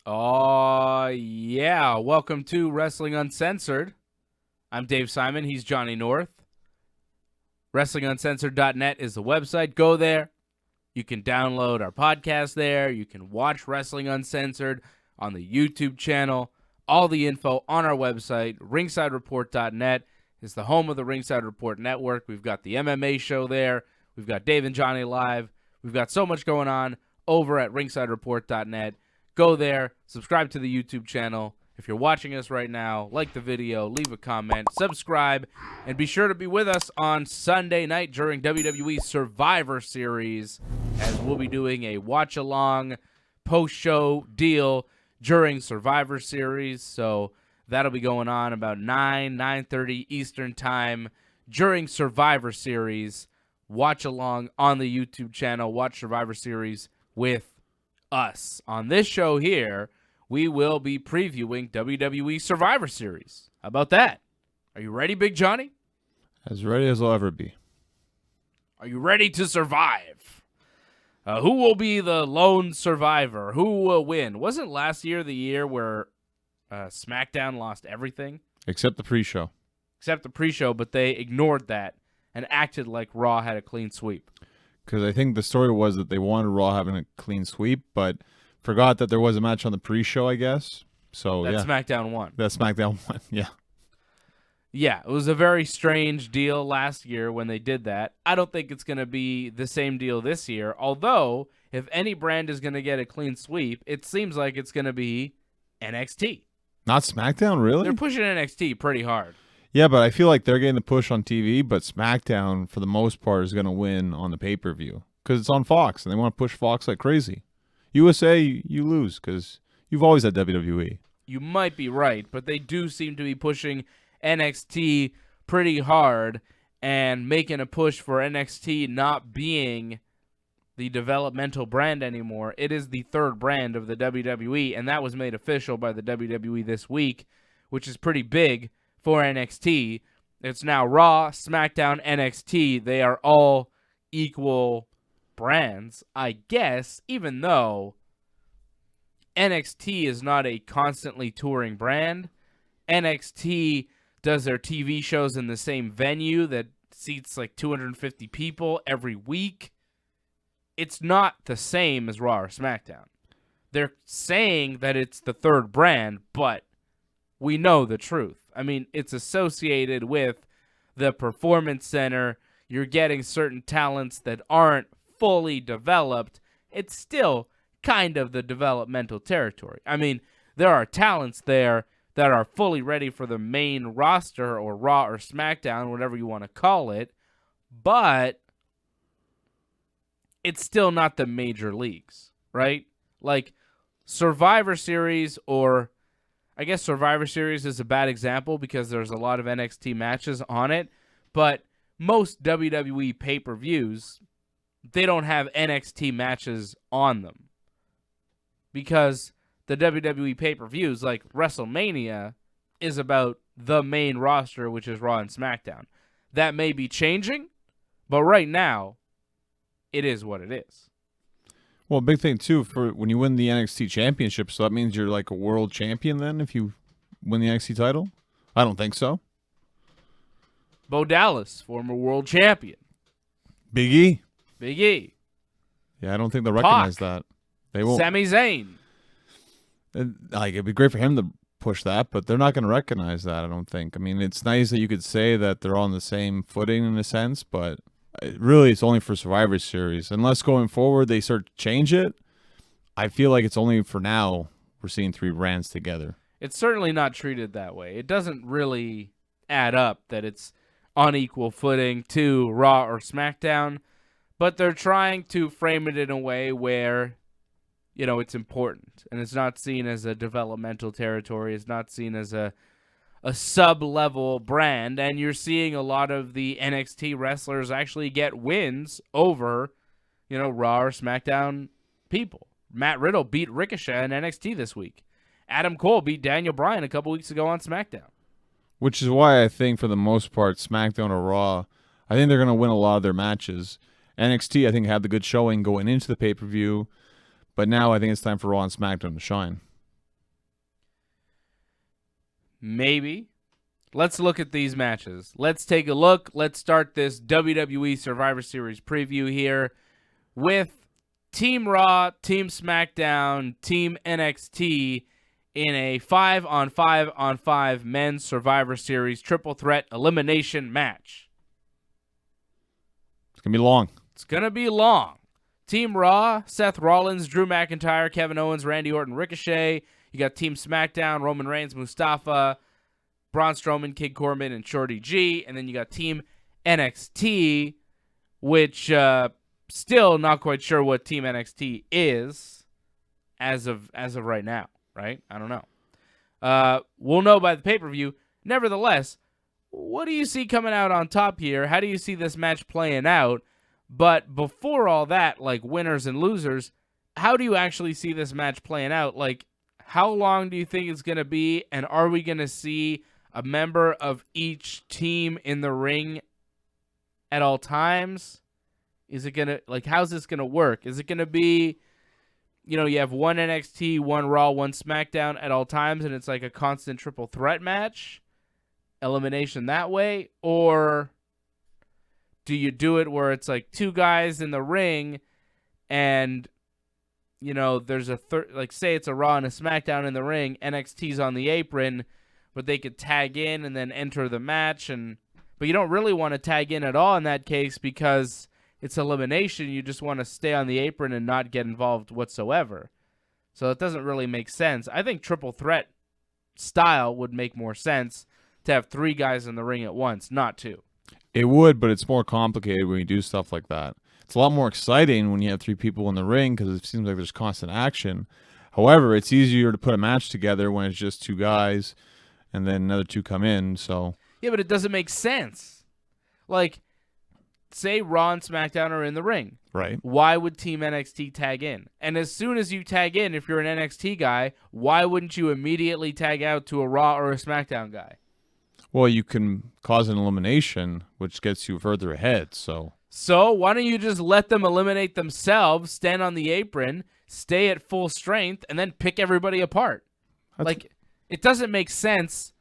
Oh, yeah. Welcome to Wrestling Uncensored. I'm Dave Simon. He's Johnny North. WrestlingUncensored.net is the website. Go there. You can download our podcast there. You can watch Wrestling Uncensored on the YouTube channel. All the info on our website. RingsideReport.net is the home of the Ringside Report Network. We've got the MMA show there. We've got Dave and Johnny Live. We've got so much going on over at RingsideReport.net. Go there, subscribe to the YouTube channel. If you're watching us right now, like the video, leave a comment, subscribe, and be sure to be with us on Sunday night during WWE Survivor Series, as we'll be doing a watch-along post-show deal during Survivor Series. So that'll be going on about 9:30 Eastern Time during Survivor Series. Watch along on the YouTube channel. Watch Survivor Series with us. On this show here, we will be previewing WWE Survivor Series. How about that? Are you ready, Big Johnny? As ready as I'll ever be. Are you ready to survive? Who will be the lone survivor? Who will win? Wasn't last year the year where SmackDown lost everything? Except the pre-show. Except the pre-show, but they ignored that and acted like Raw had a clean sweep. Because I think the story was that they wanted Raw having a clean sweep, but forgot that there was a match on the pre-show, I guess. So that yeah, SmackDown won. That SmackDown won, yeah. Yeah, it was a very strange deal last year when they did that. I don't think it's going to be the same deal this year, although if any brand is going to get a clean sweep, it seems like it's going to be NXT. Not SmackDown, really? They're pushing NXT pretty hard. Yeah, but I feel like they're getting the push on TV, but SmackDown, for the most part, is going to win on the pay-per-view because it's on Fox, and they want to push Fox like crazy. USA, you lose because you've always had WWE. You might be right, but they do seem to be pushing NXT pretty hard and making a push for NXT not being the developmental brand anymore. It is the third brand of the WWE, and that was made official by the WWE this week, which is pretty big for NXT. It's now Raw, SmackDown, NXT. They are all equal brands, I guess, even though NXT is not a constantly touring brand. NXT does their TV shows in the same venue that seats like 250 people every week. It's not the same as Raw or SmackDown. They're saying that it's the third brand, but we know the truth. I mean, it's associated with the Performance Center. You're getting certain talents that aren't fully developed. It's still kind of the developmental territory. I mean, there are talents there that are fully ready for the main roster or Raw or SmackDown, whatever you want to call it, but it's still not the major leagues, right? Like Survivor Series, or I guess Survivor Series is a bad example because there's a lot of NXT matches on it, but most WWE pay-per-views, they don't have NXT matches on them because the WWE pay-per-views, like WrestleMania, is about the main roster, which is Raw and SmackDown. That may be changing, but right now, it is what it is. Well, big thing, too, for when you win the NXT championship, so that means you're like a world champion then if you win the NXT title? I don't think so. Bo Dallas, former world champion. Big E. Big E. Yeah, I don't think they'll recognize that. They won't. Sami Zayn. Like, it'd be great for him to push that, but they're not going to recognize that, I don't think. I mean, it's nice that you could say that they're on the same footing in a sense, but really it's only for Survivor Series. Unless going forward they start to change it, I feel like it's only for now we're seeing three brands together. It's certainly not treated that way. It doesn't really add up that it's on equal footing to Raw or SmackDown, but they're trying to frame it in a way where, you know, it's important and it's not seen as a developmental territory. It's not seen as a sub-level brand, and you're seeing a lot of the NXT wrestlers actually get wins over, you know, Raw or SmackDown people. Matt Riddle beat Ricochet in NXT this week. Adam Cole beat Daniel Bryan a couple weeks ago on SmackDown. Which is why I think, for the most part, SmackDown or Raw, I think they're going to win a lot of their matches. NXT, I think, had the good showing going into the pay-per-view, but now I think it's time for Raw and SmackDown to shine. Maybe. Let's look at these matches. Let's take a look. Let's start this WWE Survivor Series preview here with Team Raw, Team SmackDown, Team NXT in a 5-on-5-on-5 men's Survivor Series triple threat elimination match. It's going to be long. It's going to be long. Team Raw, Seth Rollins, Drew McIntyre, Kevin Owens, Randy Orton, Ricochet. You got Team SmackDown, Roman Reigns, Mustafa, Braun Strowman, King Corbin, and Shorty G. And then you got Team NXT, which still not quite sure what Team NXT is as of right now, right? I don't know. We'll know by the pay-per-view. Nevertheless, what do you see coming out on top here? How do you see this match playing out? But before all that, like winners and losers, how do you actually see this match playing out? Like, how long do you think it's going to be? And are we going to see a member of each team in the ring at all times? Is it going to, like, how's this going to work? Is it going to be, you know, you have one NXT, one Raw, one SmackDown at all times, and it's like a constant triple threat match? Elimination that way? Or do you do it where it's like two guys in the ring and, you know, there's a third, like say it's a Raw and a SmackDown in the ring, NXT's on the apron, but they could tag in and then enter the match, but you don't really want to tag in at all in that case because it's elimination. You just want to stay on the apron and not get involved whatsoever. So it doesn't really make sense. I think triple threat style would make more sense to have three guys in the ring at once, not two. It would, but it's more complicated when you do stuff like that. It's a lot more exciting when you have three people in the ring because it seems like there's constant action. However, it's easier to put a match together when it's just two guys and then another two come in. So yeah, but it doesn't make sense. Like, say Raw and SmackDown are in the ring. Right. Why would Team NXT tag in? And as soon as you tag in, if you're an NXT guy, why wouldn't you immediately tag out to a Raw or a SmackDown guy? Well, you can cause an elimination, which gets you further ahead. So why don't you just let them eliminate themselves, stand on the apron, stay at full strength, and then pick everybody apart? Like, it doesn't make sense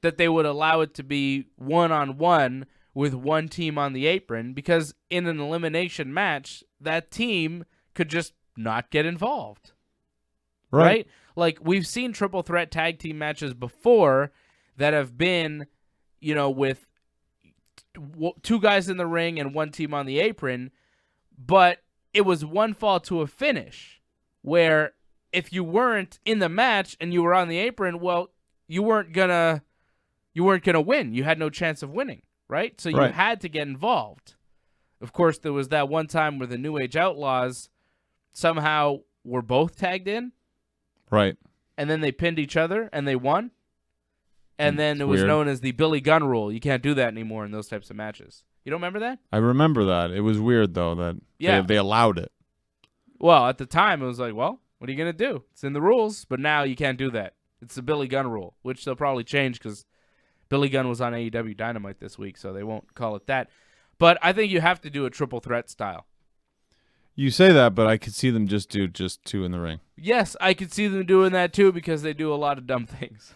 that they would allow it to be one-on-one with one team on the apron because in an elimination match, that team could just not get involved. Right? Like, we've seen triple threat tag team matches before that have been, you know, with two guys in the ring and one team on the apron, but it was one fall to a finish where if you weren't in the match and you were on the apron, well, you weren't gonna win. You had no chance of winning, right? So you had to get involved. Of course, there was that one time where the New Age Outlaws somehow were both tagged in. Right. And then they pinned each other and they won. And then it was weird. known as the Billy Gunn rule. You can't do that anymore in those types of matches. You don't remember that? I remember that. It was weird, though, that they allowed it. Well, at the time, it was like, well, what are you going to do? It's in the rules, but now you can't do that. It's the Billy Gunn rule, which they'll probably change because Billy Gunn was on AEW Dynamite this week, so they won't call it that. But I think you have to do a triple threat style. You say that, but I could see them just do two in the ring. Yes, I could see them doing that too because they do a lot of dumb things.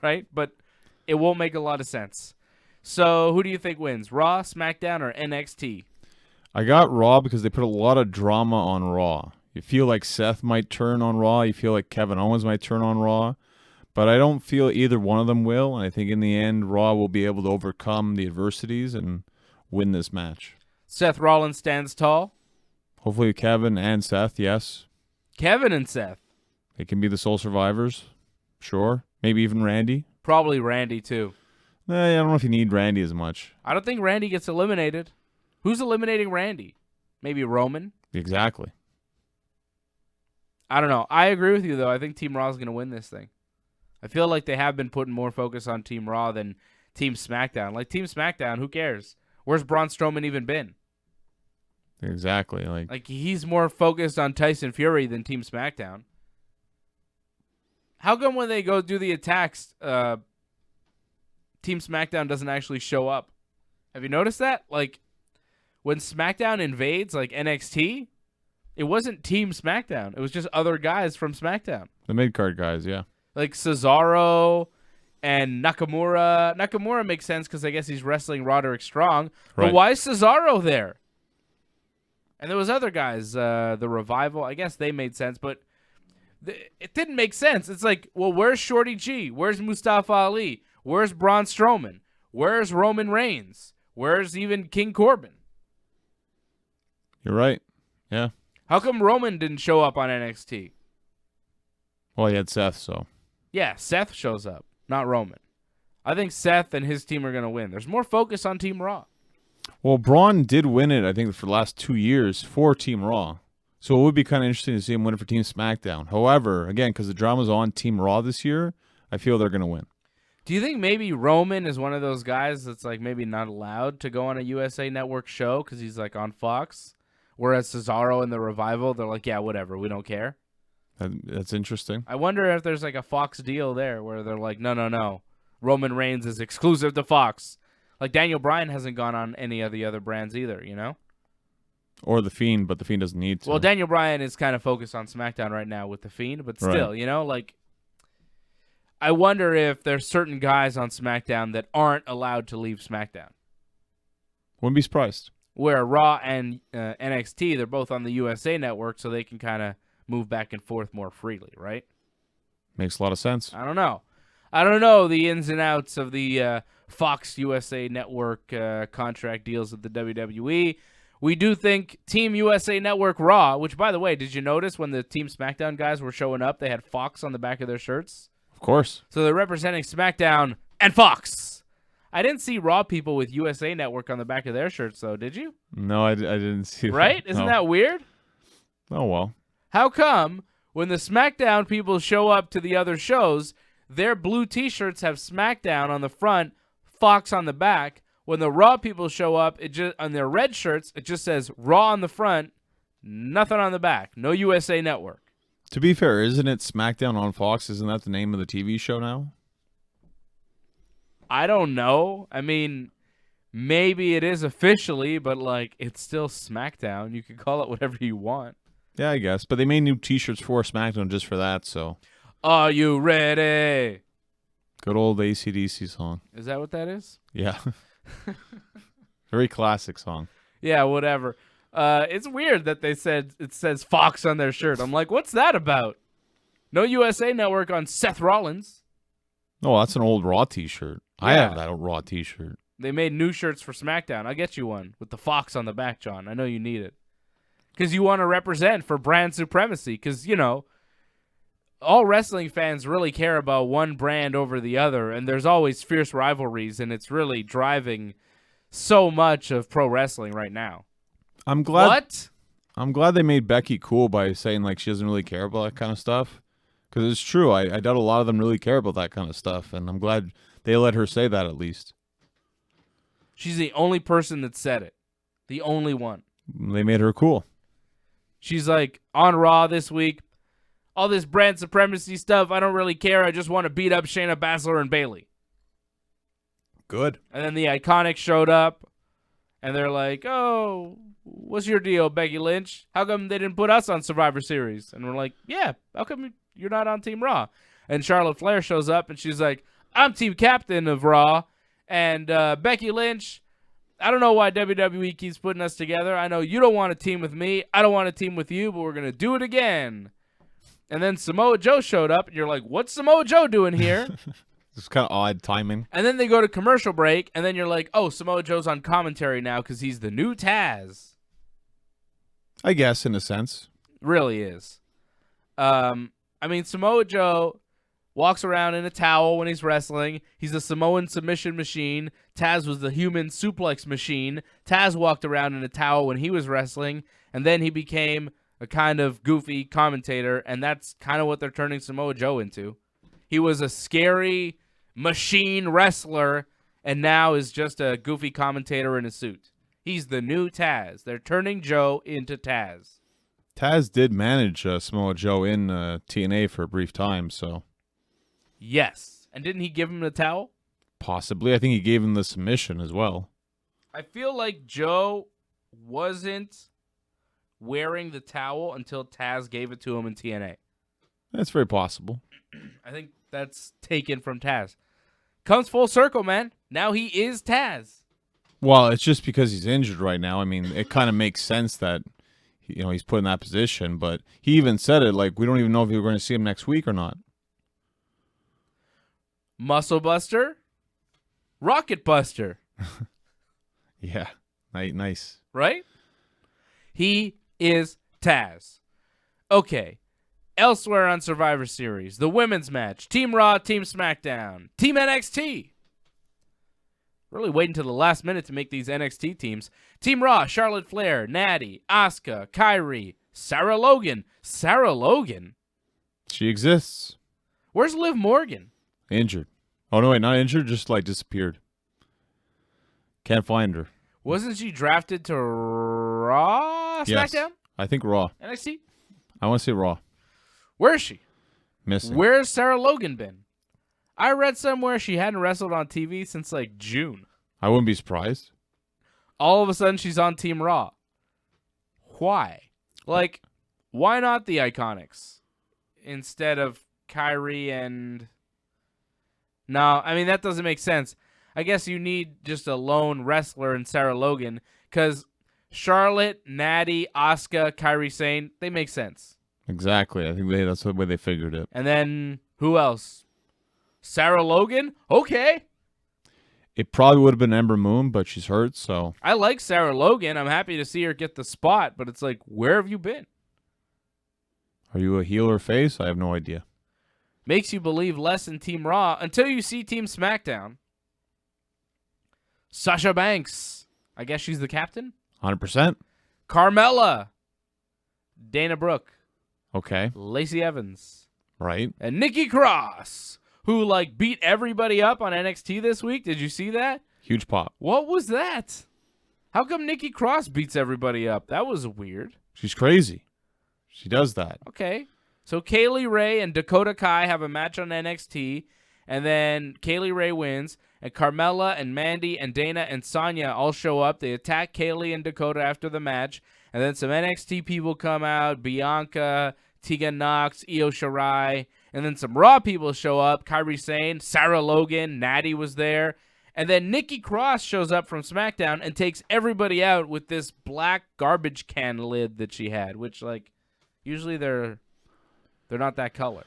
Right? But it won't make a lot of sense. So who do you think wins, Raw, SmackDown, or NXT? I got Raw because they put a lot of drama on Raw. You feel like Seth might turn on Raw. You feel like Kevin Owens might turn on Raw. But I don't feel either one of them will. And I think in the end, Raw will be able to overcome the adversities and win this match. Seth Rollins stands tall. Hopefully Kevin and Seth, yes. Kevin and Seth. They can be the sole survivors. Sure. Maybe even Randy. Probably Randy, too. I don't know if you need Randy as much. I don't think Randy gets eliminated. Who's eliminating Randy? Maybe Roman? Exactly. I don't know. I agree with you, though. I think Team Raw is going to win this thing. I feel like they have been putting more focus on Team Raw than Team SmackDown. Like, Team SmackDown, who cares? Where's Braun Strowman even been? Exactly. Like he's more focused on Tyson Fury than Team SmackDown. How come when they go do the attacks, Team SmackDown doesn't actually show up? Have you noticed that? Like, when SmackDown invades, like NXT, it wasn't Team SmackDown. It was just other guys from SmackDown. The mid-card guys, yeah. Like Cesaro And Nakamura makes sense because I guess he's wrestling Roderick Strong. But Right. why is Cesaro there? And there was other guys, the Revival. I guess they made sense, but it didn't make sense. It's like, well, where's Shorty G? Where's Mustafa Ali? Where's Braun Strowman? Where's Roman Reigns? Where's even King Corbin? You're right. Yeah. How come Roman didn't show up on NXT? Well, he had Seth, so. Yeah, Seth shows up, not Roman. I think Seth and his team are going to win. There's more focus on Team Raw. Well, Braun did win it, I think, for the last 2 years for Team Raw. So it would be kind of interesting to see him win it for Team SmackDown. However, again, because the drama's on Team Raw this year, I feel they're going to win. Do you think maybe Roman is one of those guys that's like maybe not allowed to go on a USA Network show because he's like on Fox? Whereas Cesaro and the Revival, they're like, yeah, whatever, we don't care. That's interesting. I wonder if there's like a Fox deal there where they're like, no. Roman Reigns is exclusive to Fox. Like Daniel Bryan hasn't gone on any of the other brands either, you know? Or The Fiend, but The Fiend doesn't need to. Well, Daniel Bryan is kind of focused on SmackDown right now with The Fiend, but still, Right. you know, like, I wonder if there's certain guys on SmackDown that aren't allowed to leave SmackDown. Wouldn't be surprised. Where Raw and NXT, they're both on the USA Network, so they can kind of move back and forth more freely, right? Makes a lot of sense. I don't know the ins and outs of the Fox USA Network contract deals with the WWE. We do think Team USA Network Raw, which, by the way, did you notice when the Team SmackDown guys were showing up, they had Fox on the back of their shirts? Of course. So they're representing SmackDown and Fox. I didn't see Raw people with USA Network on the back of their shirts, though, did you? No, I didn't see that. Right? Isn't No. that weird? Oh, well. How come when the SmackDown people show up to the other shows, their blue T-shirts have SmackDown on the front, Fox on the back? When the Raw people show up, it just on their red shirts, it just says Raw on the front, nothing on the back. No USA Network. To be fair, isn't it SmackDown on Fox? Isn't that the name of the TV show now? I don't know. I mean, maybe it is officially, but like it's still SmackDown. You can call it whatever you want. Yeah, I guess. But they made new T-shirts for SmackDown just for that, so. Are you ready? Good old AC/DC song. Is that what that is? Yeah. Very classic song. Yeah, whatever. It's weird that they said it says Fox on their shirt. I'm like, what's that about? No USA Network on Seth Rollins. Oh, that's an old Raw T-shirt. I Yeah. have that old Raw T-shirt. They made new shirts for SmackDown. I'll get you one with the Fox on the back, John. I know you need it. Because you want to represent for brand supremacy. Because, you know, all wrestling fans really care about one brand over the other. And there's always fierce rivalries. And it's really driving so much of pro wrestling right now. I'm glad. What? I'm glad they made Becky cool by saying like she doesn't really care about that kind of stuff. Because it's true. I doubt a lot of them really care about that kind of stuff. And I'm glad they let her say that at least. She's the only person that said it. The only one. They made her cool. She's like, on Raw this week, all this brand supremacy stuff, I don't really care. I just want to beat up Shayna Baszler and Bayley. Good. And then the Iconics showed up, and they're like, oh, what's your deal, Becky Lynch? How come they didn't put us on Survivor Series? And we're like, yeah, how come you're not on Team Raw? And Charlotte Flair shows up, and she's like, I'm team captain of Raw, and Becky Lynch, I don't know why WWE keeps putting us together. I know you don't want to team with me. I don't want to team with you, but we're going to do it again. And then Samoa Joe showed up, and you're like, what's Samoa Joe doing here? It's kind of odd timing. And then they go to commercial break, and then you're like, oh, Samoa Joe's on commentary now because he's the new Taz. I guess, in a sense. Really is. I mean, Samoa Joe walks around in a towel when he's wrestling. He's a Samoan submission machine. Taz was the human suplex machine. Taz walked around in a towel when he was wrestling, and then he became a kind of goofy commentator, and that's kind of what they're turning Samoa Joe into. He was a scary machine wrestler, and now is just a goofy commentator in a suit. He's the new Taz. They're turning Joe into Taz. Taz did manage Samoa Joe in TNA for a brief time, so. Yes. And didn't he give him the towel? Possibly. I think he gave him the submission as well. I feel like Joe wasn't wearing the towel until Taz gave it to him in TNA. That's very possible. I think that's taken from Taz. comes full circle, man. Now he is Taz. Well, it's just because he's injured right now. I mean, it kind of makes sense that he's put in that position. But he even said it like we don't even know if we're going to see him next week or not. Muscle Buster, Rocket Buster. Yeah, nice. Right? He is Taz. Okay. Elsewhere on Survivor Series, the women's match, Team Raw, Team SmackDown, Team NXT. Really waiting till the last minute to make these NXT teams. Team Raw, Charlotte Flair, Natty, Asuka, Kairi, Sarah Logan. Sarah Logan? She exists. Where's Liv Morgan? Injured. Oh, no, wait, not injured, just like disappeared. Can't find her. Wasn't she drafted to Raw? Yes. SmackDown? I think Raw. NXT? I want to say Raw. Where is she? Missing. Where's Sarah Logan been? I read somewhere she hadn't wrestled on TV since like June. I wouldn't be surprised. All of a sudden she's on Team Raw. Why? Like, why not the Iconics instead of Kyrie and... No, I mean, that doesn't make sense. I guess you need just a lone wrestler in Sarah Logan because Charlotte, Natty, Asuka, Kairi Sane, they make sense. Exactly. I think that's the way they figured it. And then who else? Sarah Logan? Okay. It probably would have been Ember Moon, but she's hurt, so... I like Sarah Logan. I'm happy to see her get the spot, but it's like, where have you been? Are you a heel or face? I have no idea. Makes you believe less in Team Raw until you see Team SmackDown. Sasha Banks. I guess she's the captain? 100%? Carmella. Dana Brooke. Okay. Lacey Evans. Right. And Nikki Cross, who like beat everybody up on NXT this week. Did you see that? Huge pop. What was that? How come Nikki Cross beats everybody up? That was weird. She's crazy. She does that. Okay. So Kaylee Ray and Dakota Kai have a match on NXT, and then Kaylee Ray wins, and Carmella and Mandy and Dana and Sonya all show up. They attack Kaylee and Dakota after the match, and then some NXT people come out, Bianca, Tegan Nox, Io Shirai, and then some Raw people show up, Kairi Sane, Sarah Logan, Natty was there, and then Nikki Cross shows up from SmackDown and takes everybody out with this black garbage can lid that she had, which, like, usually they're not that color.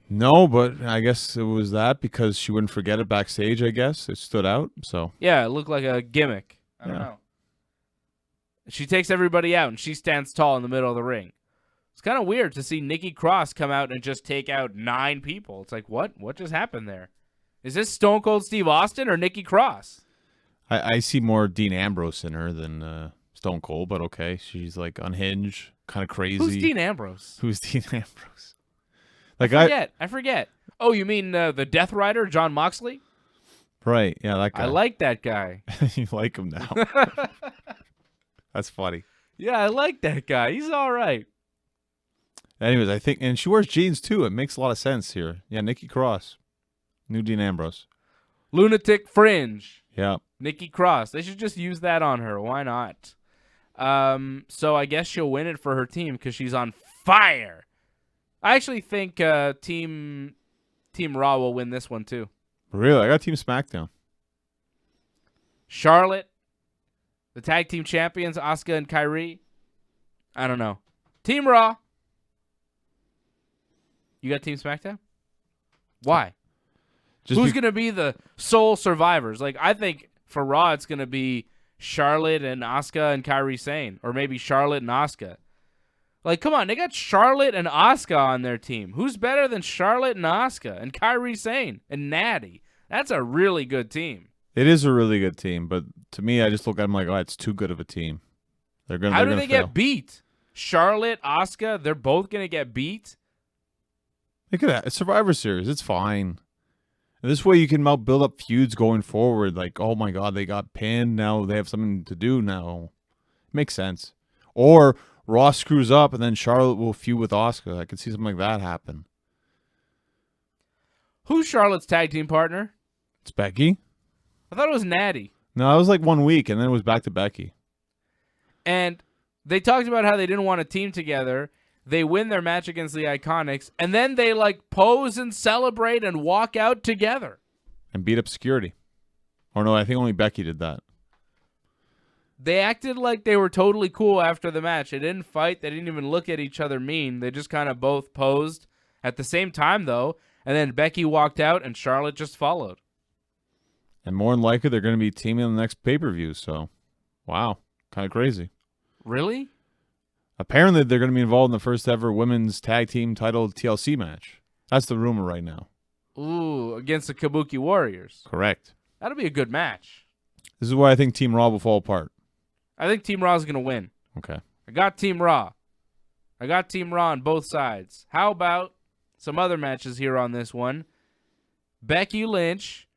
No, but I guess it was that because she wouldn't forget it backstage, I guess. It stood out, so. Yeah, it looked like a gimmick. I don't know. She takes everybody out, and she stands tall in the middle of the ring. It's kind of weird to see Nikki Cross come out and just take out 9 people. It's like, what? What just happened there? Is this Stone Cold Steve Austin or Nikki Cross? I see more Dean Ambrose in her than Stone Cold, but okay. She's like unhinged, kind of crazy. Who's Dean Ambrose? Who's Dean Ambrose? Like I forget. Oh, you mean the Death Rider, John Moxley? Right, yeah, that guy. I like that guy. You like him now. That's funny. Yeah, I like that guy. He's all right. Anyways, I think, and she wears jeans too. It makes a lot of sense here. Yeah, Nikki Cross. New Dean Ambrose. Lunatic Fringe. Yeah. Nikki Cross. They should just use that on her. Why not? So I guess she'll win it for her team because she's on fire. I actually think Team Raw will win this one too. Really? I got Team SmackDown. Charlotte, the tag team champions, Asuka and Kairi. I don't know. Team Raw. You got Team SmackDown? Why? Who's going to be the sole survivors? Like, I think for Raw, it's going to be Charlotte and Asuka and Kairi Sane, or maybe Charlotte and Asuka. Like, come on, they got Charlotte and Asuka on their team. Who's better than Charlotte and Asuka and Kairi Sane and Natty? That's a really good team. It is a really good team, but to me, I just look at them like, oh, it's too good of a team. How do they get beat? Charlotte, Asuka, they're both going to get beat? Look at that. It's Survivor Series. It's fine. And this way you can build up feuds going forward. Like, oh my God, they got pinned. Now they have something to do now. Makes sense. Or Ross screws up and then Charlotte will feud with Asuka. I could see something like that happen. Who's Charlotte's tag team partner? It's Becky. I thought it was Natty. No, it was like 1 week and then it was back to Becky. And they talked about how they didn't want to team together. They win their match against the Iconics, and then they like pose and celebrate and walk out together. and beat up security. Or no, I think only Becky did that. They acted like they were totally cool after the match. They didn't fight. They didn't even look at each other mean. They just kind of both posed at the same time, though. And then Becky walked out, and Charlotte just followed. And more than likely, they're going to be teaming on the next pay-per-view. So, wow, kind of crazy. Really? Apparently, they're going to be involved in the first ever women's tag team title TLC match. That's the rumor right now. Ooh, against the Kabuki Warriors. Correct. That'll be a good match. This is why I think Team Raw will fall apart. I think Team Raw is going to win. Okay. I got Team Raw. I got Team Raw on both sides. How about some other matches here on this one? Becky Lynch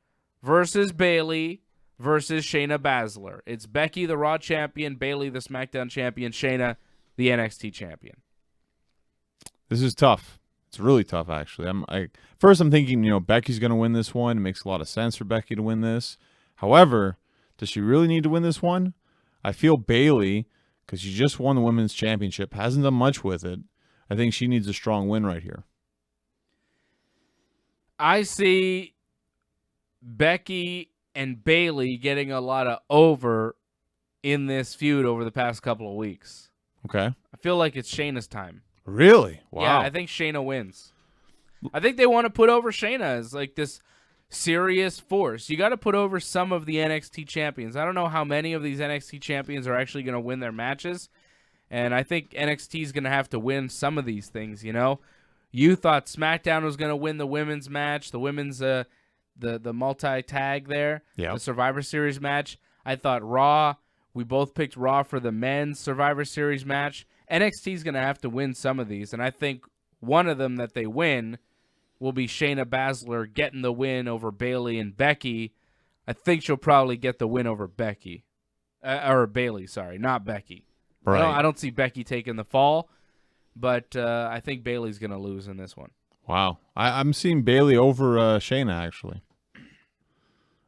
versus Bayley versus Shayna Baszler. It's Becky, the Raw champion, Bayley, the SmackDown champion, Shayna, the NXT champion. This is tough. It's really tough, actually. First, I'm thinking, Becky's going to win this one. It makes a lot of sense for Becky to win this. However, does she really need to win this one? I feel Bayley, because she just won the Women's Championship, hasn't done much with it. I think she needs a strong win right here. I see Becky and Bayley getting a lot of over in this feud over the past couple of weeks. Okay. I feel like it's Shayna's time. Really? Wow. Yeah, I think Shayna wins. I think they want to put over Shayna as like this serious force. You got to put over some of the NXT champions. I don't know how many of these NXT champions are actually going to win their matches, and I think NXT is going to have to win some of these things, You thought SmackDown was going to win the women's match, the women's the multi-tag there, the Survivor Series match. I thought Raw, we both picked Raw for the men's Survivor Series match. NXT is going to have to win some of these, and I think one of them that they win will be Shayna Baszler getting the win over Bayley and Becky. I think she'll probably get the win over Becky. Or Bayley, sorry, not Becky. Right. I don't see Becky taking the fall, but I think Bayley's going to lose in this one. Wow. I'm seeing Bayley over Shayna, actually.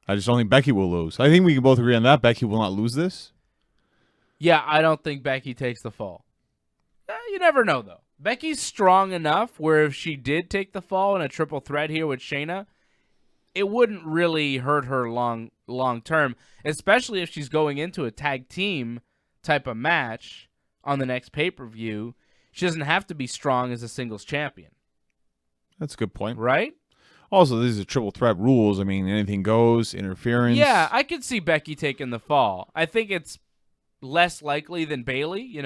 I just don't think Becky will lose. I think we can both agree on that. Becky will not lose this. Yeah, I don't think Becky takes the fall. You never know, though. Becky's strong enough where if she did take the fall in a triple threat here with Shayna, it wouldn't really hurt her long term, especially if she's going into a tag team type of match on the next pay-per-view. She doesn't have to be strong as a singles champion. That's a good point. Right? Also, these are triple threat rules. I mean, anything goes, interference. Yeah, I could see Becky taking the fall. I think it's less likely than Bayley,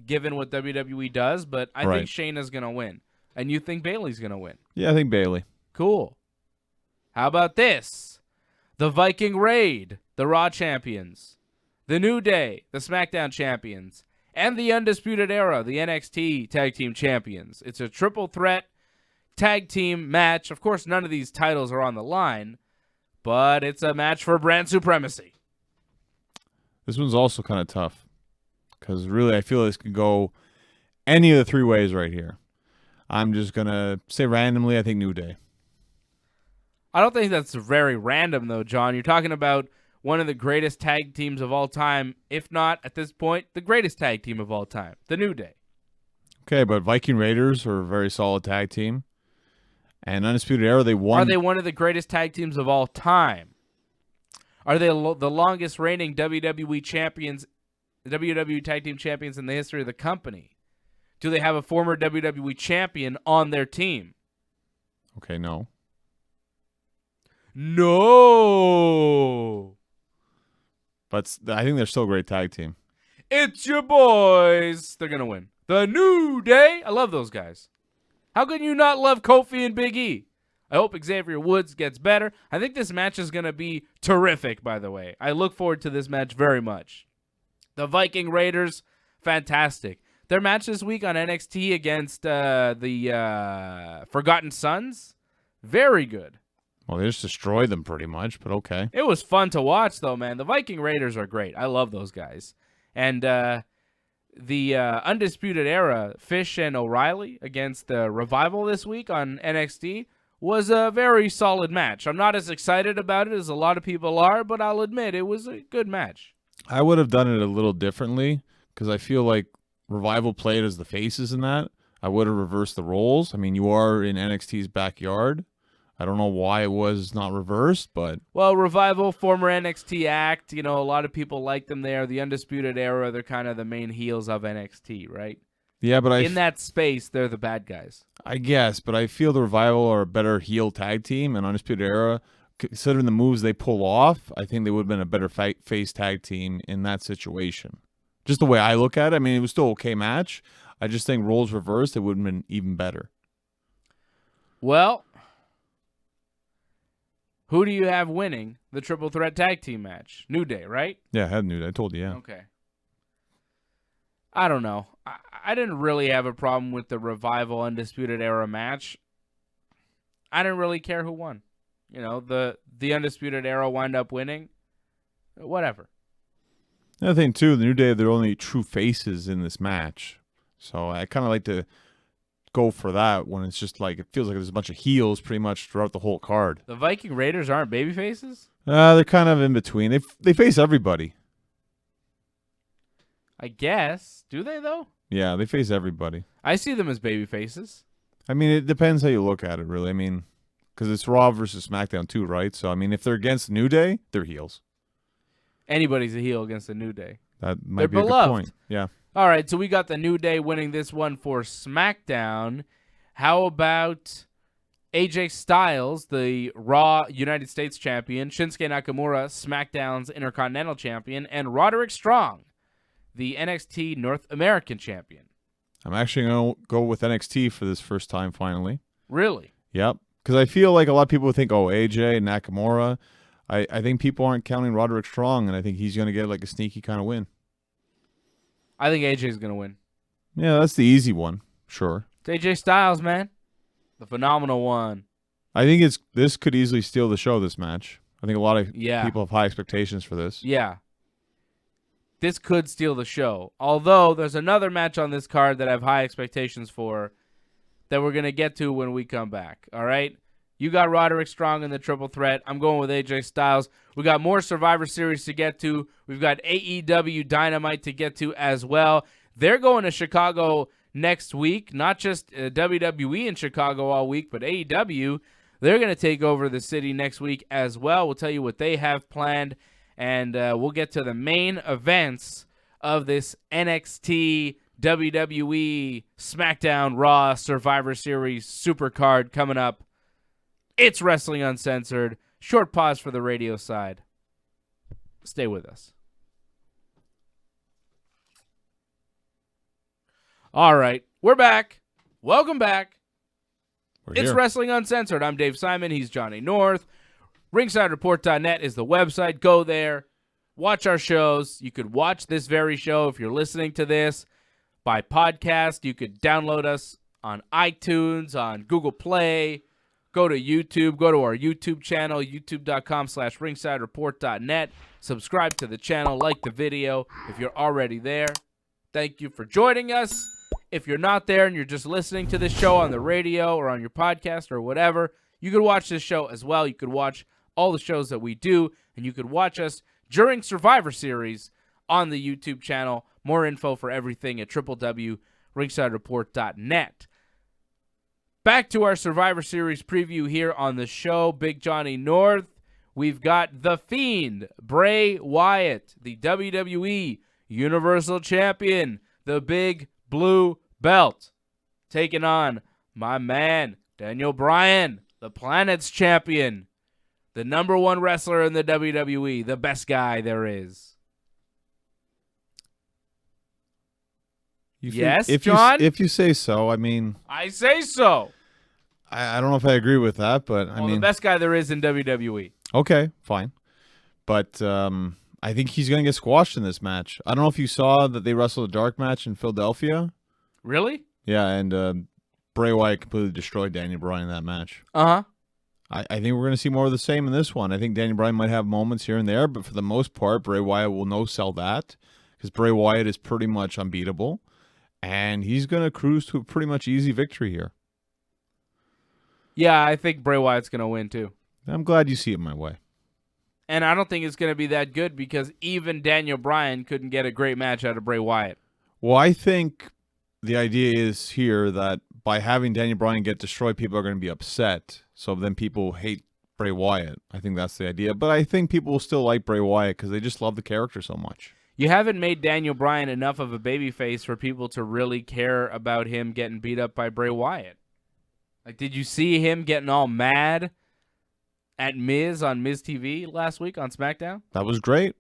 given what WWE does, but I think Shayna's going to win. And you think Bayley's going to win? Yeah, I think Bayley. Cool. How about this? The Viking Raid, the Raw champions. The New Day, the SmackDown champions. And the Undisputed Era, the NXT tag team champions. It's a triple threat tag team match. Of course, none of these titles are on the line, but it's a match for brand supremacy. This one's also kind of tough. Because really, I feel this could go any of the three ways right here. I'm just going to say randomly, I think New Day. I don't think that's very random, though, John. You're talking about one of the greatest tag teams of all time, if not, at this point, the greatest tag team of all time, the New Day. Okay, but Viking Raiders are a very solid tag team. And Undisputed Era, they won. Are they one of the greatest tag teams of all time? Are they the longest reigning WWE champions, WWE Tag Team Champions in the history of the company? Do they have a former WWE champion on their team? Okay, no. No. But I think they're still a great tag team. It's your boys. They're going to win. The New Day. I love those guys. How can you not love Kofi and Big E? I hope Xavier Woods gets better. I think this match is going to be terrific, by the way. I look forward to this match very much. The Viking Raiders, fantastic. Their match this week on NXT against the Forgotten Sons, very good. Well, they just destroyed them pretty much, but okay. It was fun to watch, though, man. The Viking Raiders are great. I love those guys. And the Undisputed Era, Fish and O'Reilly against the Revival this week on NXT was a very solid match. I'm not as excited about it as a lot of people are, but I'll admit it was a good match. I would have done it a little differently because I feel like Revival played as the faces in that. I would have reversed the roles. I mean, you are in NXT's backyard. I don't know why it was not reversed, but Well, Revival, former NXT act, a lot of people like them there. The Undisputed Era, they're kind of the main heels of NXT, right? yeah, but In that space, they're the bad guys. I guess, but I feel the Revival are a better heel tag team, and Undisputed Era, considering the moves they pull off, I think they would have been a better face tag team in that situation. Just the way I look at it, I mean, it was still an okay match. I just think roles reversed, it would have been even better. Well, who do you have winning the triple threat tag team match? New Day, right? Yeah, I had New Day. I told you, yeah. Okay. I don't know. I didn't really have a problem with the Revival Undisputed Era match. I didn't really care who won. The Undisputed Era wind up winning. Whatever. Another thing, too, the New Day, they're only true faces in this match. So I kind of like to go for that when it's just like, it feels like there's a bunch of heels pretty much throughout the whole card. The Viking Raiders aren't baby faces? They're kind of in between. They face everybody. I guess. Do they, though? Yeah, they face everybody. I see them as baby faces. I mean, it depends how you look at it, really. I mean, because it's Raw versus SmackDown, too, right? So, I mean, if they're against New Day, they're heels. Anybody's a heel against the New Day. That might They're be a beloved. good point. Yeah. All right, so we got the New Day winning this one for SmackDown. How about AJ Styles, the Raw United States champion, Shinsuke Nakamura, SmackDown's Intercontinental champion, and Roderick Strong, the NXT North American champion? I'm actually going to go with NXT for this first time, finally. Really? Yep. Because I feel like a lot of people would think, oh, AJ, Nakamura. I think people aren't counting Roderick Strong, and I think he's going to get like a sneaky kind of win. I think AJ's going to win. Yeah, that's the easy one. Sure. It's AJ Styles, man. The phenomenal one. I think this could easily steal the show, this match. I think a lot of Yeah. people have high expectations for this. Yeah. This could steal the show. Although, there's another match on this card that I have high expectations for that we're going to get to when we come back. All right? You got Roderick Strong in the triple threat. I'm going with AJ Styles. We got more Survivor Series to get to. We've got AEW Dynamite to get to as well. They're going to Chicago next week. Not just WWE in Chicago all week, but AEW. They're going to take over the city next week as well. We'll tell you what they have planned. And we'll get to the main events of this NXT, WWE, SmackDown, Raw, Survivor Series Supercard coming up. It's Wrestling Uncensored. Short pause for the radio side. Stay with us. All right, we're back. Welcome back. It's Wrestling Uncensored. I'm Dave Simon. He's Johnny North. RingsideReport.net is the website. Go there. Watch our shows. You could watch this very show if you're listening to this by podcast. You could download us on iTunes, on Google Play. Go to YouTube. Go to our YouTube channel, youtube.com/ringsidereport.net. Subscribe to the channel. Like the video if you're already there. Thank you for joining us. If you're not there and you're just listening to this show on the radio or on your podcast or whatever, you could watch this show as well. You could watch all the shows that we do, and you could watch us during Survivor Series on the YouTube channel. More info for everything at www.ringsidereport.net. Back to our Survivor Series preview here on the show. Big Johnny North. We've got The Fiend, Bray Wyatt, the WWE Universal Champion, the big blue belt, taking on my man, Daniel Bryan, the Planet's Champion, the #1 wrestler in the WWE, the best guy there is. Yes, John? If you say so, I mean... I say so. I don't know if I agree with that, but I mean... the best guy there is in WWE. Okay, fine. But I think he's going to get squashed in this match. I don't know if you saw that they wrestled a dark match in Philadelphia. Really? Yeah, and Bray Wyatt completely destroyed Daniel Bryan in that match. Uh-huh. I think we're going to see more of the same in this one. I think Daniel Bryan might have moments here and there, but for the most part, Bray Wyatt will no-sell that because Bray Wyatt is pretty much unbeatable, and he's going to cruise to a pretty much easy victory here. Yeah, I think Bray Wyatt's going to win, too. I'm glad you see it my way. And I don't think it's going to be that good because even Daniel Bryan couldn't get a great match out of Bray Wyatt. Well, I think the idea is here that by having Daniel Bryan get destroyed, people are going to be upset. So then people hate Bray Wyatt. I think that's the idea. But I think people will still like Bray Wyatt because they just love the character so much. You haven't made Daniel Bryan enough of a babyface for people to really care about him getting beat up by Bray Wyatt. Like, did you see him getting all mad at Miz on Miz TV last week on SmackDown? That was great.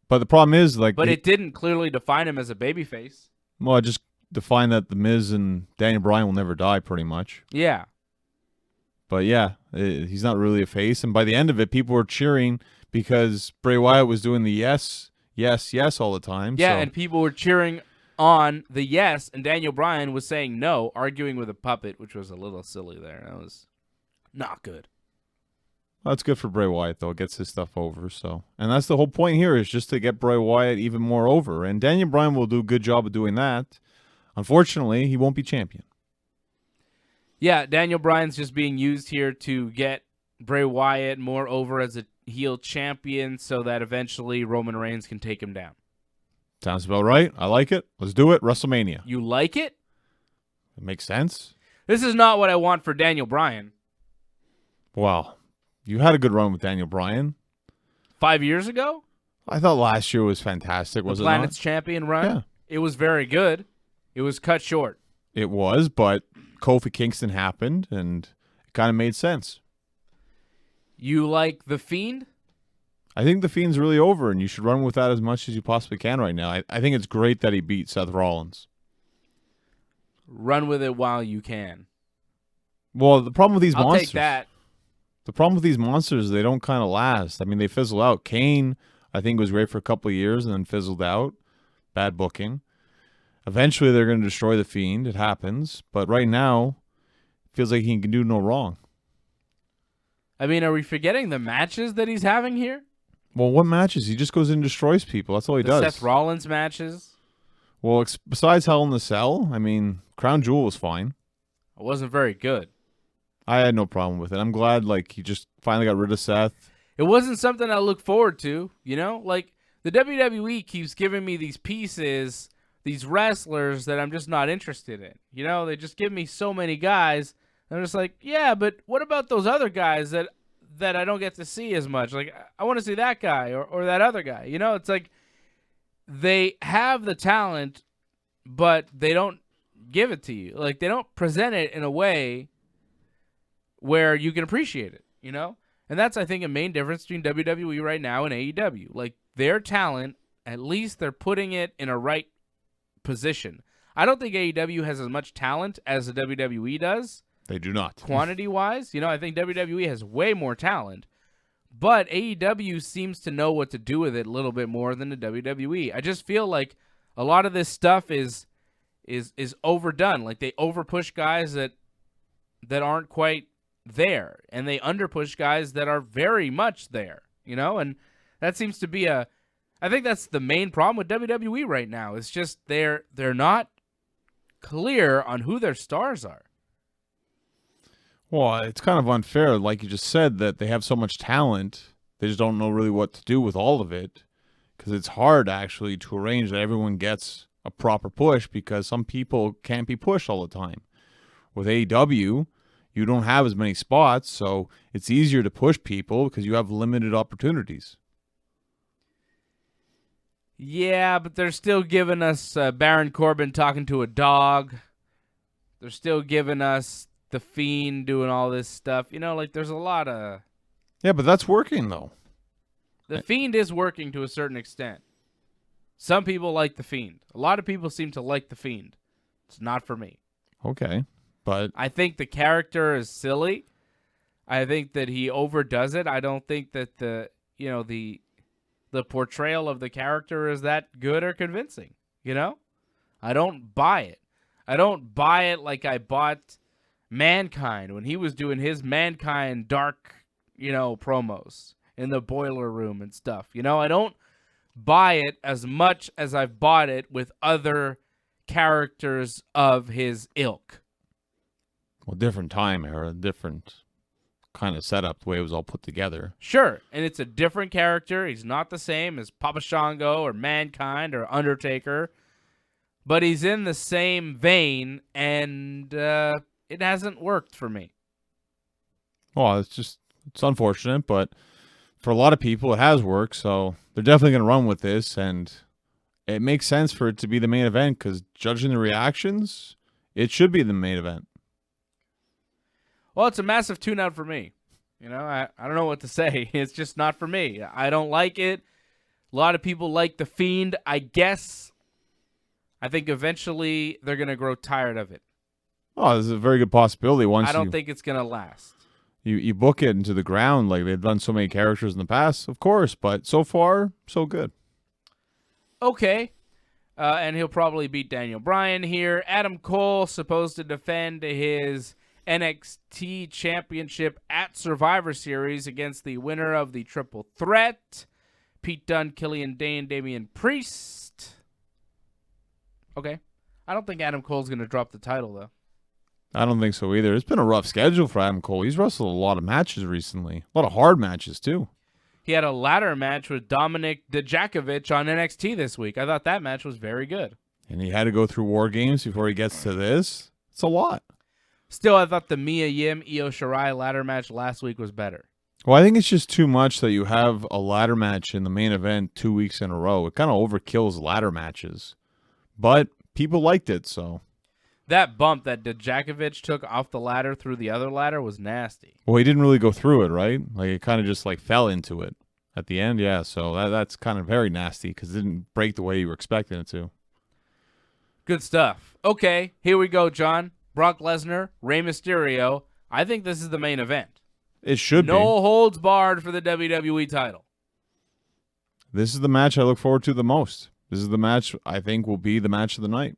But the problem is, like... But it didn't clearly define him as a babyface. Well, I just defined that the Miz and Daniel Bryan will never die, pretty much. Yeah. But yeah, he's not really a face. And by the end of it, people were cheering because Bray Wyatt was doing the yes all the time. Yeah, so. And people were cheering on the yes, and Daniel Bryan was saying no, arguing with a puppet, which was a little silly there. That was not good. Well, that's good for Bray Wyatt, though. It gets his stuff over. So, and that's the whole point here, is just to get Bray Wyatt even more over. And Daniel Bryan will do a good job of doing that. Unfortunately, he won't be champion. Yeah, Daniel Bryan's just being used here to get Bray Wyatt more over as a heel champion so that eventually Roman Reigns can take him down. Sounds about right. I like it. Let's do it. WrestleMania. You like it? It makes sense. This is not what I want for Daniel Bryan. Well, you had a good run with Daniel Bryan. 5 years ago? I thought last year was fantastic, was the it not? Planet's champion run? Yeah. It was very good. It was cut short. It was, but Kofi Kingston happened, and it kind of made sense. You like The Fiend? I think The Fiend's really over, and you should run with that as much as you possibly can right now. I think it's great that he beat Seth Rollins. Run with it while you can. Well, the problem with these I'll monsters... take that. The problem with these monsters is they don't kind of last. I mean, they fizzle out. Kane, I think, was great for a couple of years and then fizzled out. Bad booking. Eventually, they're going to destroy The Fiend. It happens. But right now, it feels like he can do no wrong. I mean, are we forgetting the matches that he's having here? Well, what matches? He just goes in and destroys people. That's all he does. Seth Rollins matches? Well, besides Hell in the Cell, I mean, Crown Jewel was fine. It wasn't very good. I had no problem with it. I'm glad, like, he just finally got rid of Seth. It wasn't something I look forward to, you know? Like, the WWE keeps giving me these pieces, these wrestlers that I'm just not interested in. You know, they just give me so many guys. And I'm just like, yeah, but what about those other guys that I don't get to see as much? Like, I want to see that guy or that other guy. You know, it's like they have the talent, but they don't give it to you. Like, they don't present it in a way where you can appreciate it, you know? And that's, I think, a main difference between WWE right now and AEW. Like, their talent, at least they're putting it in a right position. I don't think AEW has as much talent as the WWE does. They do not. Quantity-wise. You know, I think WWE has way more talent. But AEW seems to know what to do with it a little bit more than the WWE. I just feel like a lot of this stuff is overdone. Like, they overpush guys that aren't quite there, and they underpush guys that are very much there, you know? And that seems to be I think that's the main problem with WWE right now. It's just they're not clear on who their stars are. Well, it's kind of unfair, like you just said, that they have so much talent, they just don't know really what to do with all of it, because it's hard, actually, to arrange that everyone gets a proper push, because some people can't be pushed all the time. With AEW, you don't have as many spots, so it's easier to push people because you have limited opportunities. Yeah, but they're still giving us Baron Corbin talking to a dog. They're still giving us The Fiend doing all this stuff. You know, like, there's a lot of... Yeah, but that's working, though. The Fiend is working to a certain extent. Some people like The Fiend. A lot of people seem to like The Fiend. It's not for me. Okay, but... I think the character is silly. I think that he overdoes it. I don't think that the portrayal of the character is that good or convincing, you know? I don't buy it. I don't buy it like I bought Mankind when he was doing his Mankind dark, promos in the boiler room and stuff. You know, I don't buy it as much as I've bought it with other characters of his ilk. Well, different time era, different kind of setup, the way it was all put together. Sure, and it's a different character. He's not the same as Papa Shango or Mankind or Undertaker. but he's in the same vein, and it hasn't worked for me. Well, it's unfortunate, but for a lot of people, it has worked. So they're definitely going to run with this, and it makes sense for it to be the main event because judging the reactions, it should be the main event. Well, it's a massive tune-out for me. I don't know what to say. It's just not for me. I don't like it. A lot of people like The Fiend. I guess I think eventually they're going to grow tired of it. Oh, there's a very good possibility. I don't think it's going to last. You book it into the ground like they've done so many characters in the past, of course, but so far, so good. Okay. And he'll probably beat Daniel Bryan here. Adam Cole supposed to defend his NXT Championship at Survivor Series against the winner of the Triple Threat, Pete Dunne, Killian Dane, Damian Priest. Okay. I don't think Adam Cole's going to drop the title, though. I don't think so either. It's been a rough schedule for Adam Cole. He's wrestled a lot of matches recently. A lot of hard matches, too. He had a ladder match with Dominik Dijakovic on NXT this week. I thought that match was very good. And he had to go through War Games before he gets to this. It's a lot. Still, I thought the Mia Yim, Io Shirai ladder match last week was better. Well, I think it's just too much that you have a ladder match in the main event 2 weeks in a row. It kind of overkills ladder matches. But people liked it, so. That bump that Dijakovic took off the ladder through the other ladder was nasty. Well, he didn't really go through it, right? Like, it kind of just, fell into it at the end, yeah. So that's kind of very nasty because it didn't break the way you were expecting it to. Good stuff. Okay, here we go, John. Brock Lesnar, Rey Mysterio. I think this is the main event. It should be. No holds barred for the WWE title. This is the match I look forward to the most. This is the match I think will be the match of the night.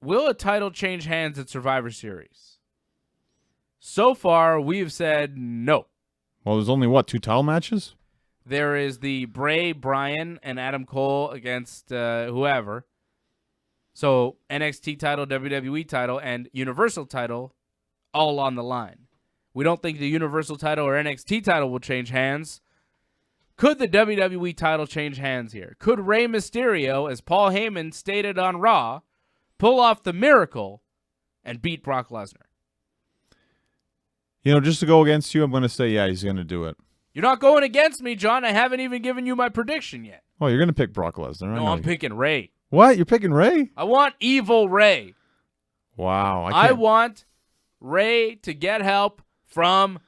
Will a title change hands at Survivor Series? So far, we've said no. Well, there's only, 2 title matches? There is the Bray, Bryan, and Adam Cole against whoever. So NXT title, WWE title, and Universal title all on the line. We don't think the Universal title or NXT title will change hands. Could the WWE title change hands here? Could Rey Mysterio, as Paul Heyman stated on Raw, pull off the miracle and beat Brock Lesnar? Just to go against you, I'm going to say, yeah, he's going to do it. You're not going against me, John. I haven't even given you my prediction yet. Oh, you're going to pick Brock Lesnar. No, I'm picking Rey. What? You're picking Rey? I want evil Rey. Wow. I want Rey to get help from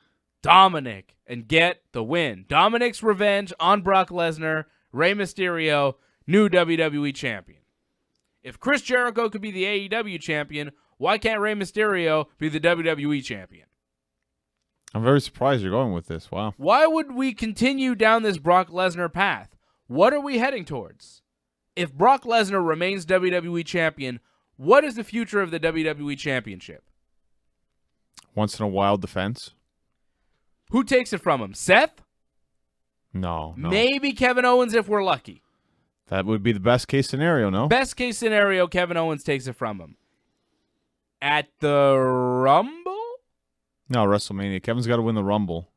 Dominik and get the win. Dominik's revenge on Brock Lesnar, Rey Mysterio, new WWE champion. If Chris Jericho could be the AEW champion, why can't Rey Mysterio be the WWE champion? I'm very surprised you're going with this. Wow. Why would we continue down this Brock Lesnar path? What are we heading towards? If Brock Lesnar remains WWE champion, what is the future of the WWE championship? Once in a while defense. Who takes it from him? Seth? No. Maybe Kevin Owens if we're lucky. That would be the best case scenario, no? Best case scenario, Kevin Owens takes it from him. At the Rumble? No, WrestleMania. Kevin's got to win the Rumble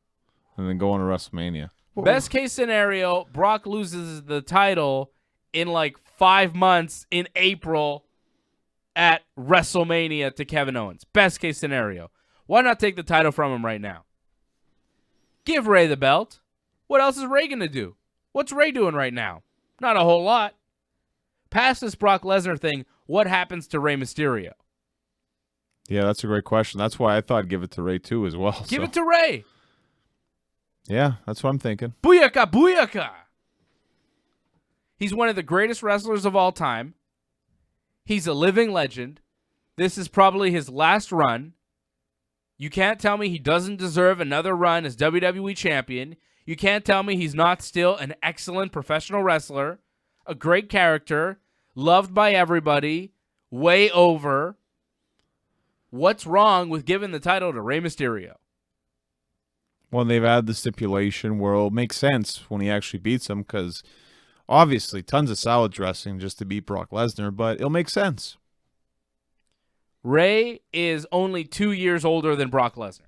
and then go on to WrestleMania. Best case scenario, Brock loses the title in 5 months in April at WrestleMania to Kevin Owens. Best case scenario. Why not take the title from him right now? Give Rey the belt. What else is Rey going to do? What's Rey doing right now? Not a whole lot. Past this Brock Lesnar thing, what happens to Rey Mysterio? Yeah, that's a great question. That's why I thought I'd give it to Rey too as well. Give it to Rey. Yeah, that's what I'm thinking. Booyaka, booyaka. He's one of the greatest wrestlers of all time. He's a living legend. This is probably his last run. You can't tell me he doesn't deserve another run as WWE champion. You can't tell me he's not still an excellent professional wrestler, a great character, loved by everybody, way over. What's wrong with giving the title to Rey Mysterio? Well, they've added the stipulation where it'll make sense when he actually beats him because obviously tons of salad dressing just to beat Brock Lesnar, but it'll make sense. Rey is only 2 years older than Brock Lesnar.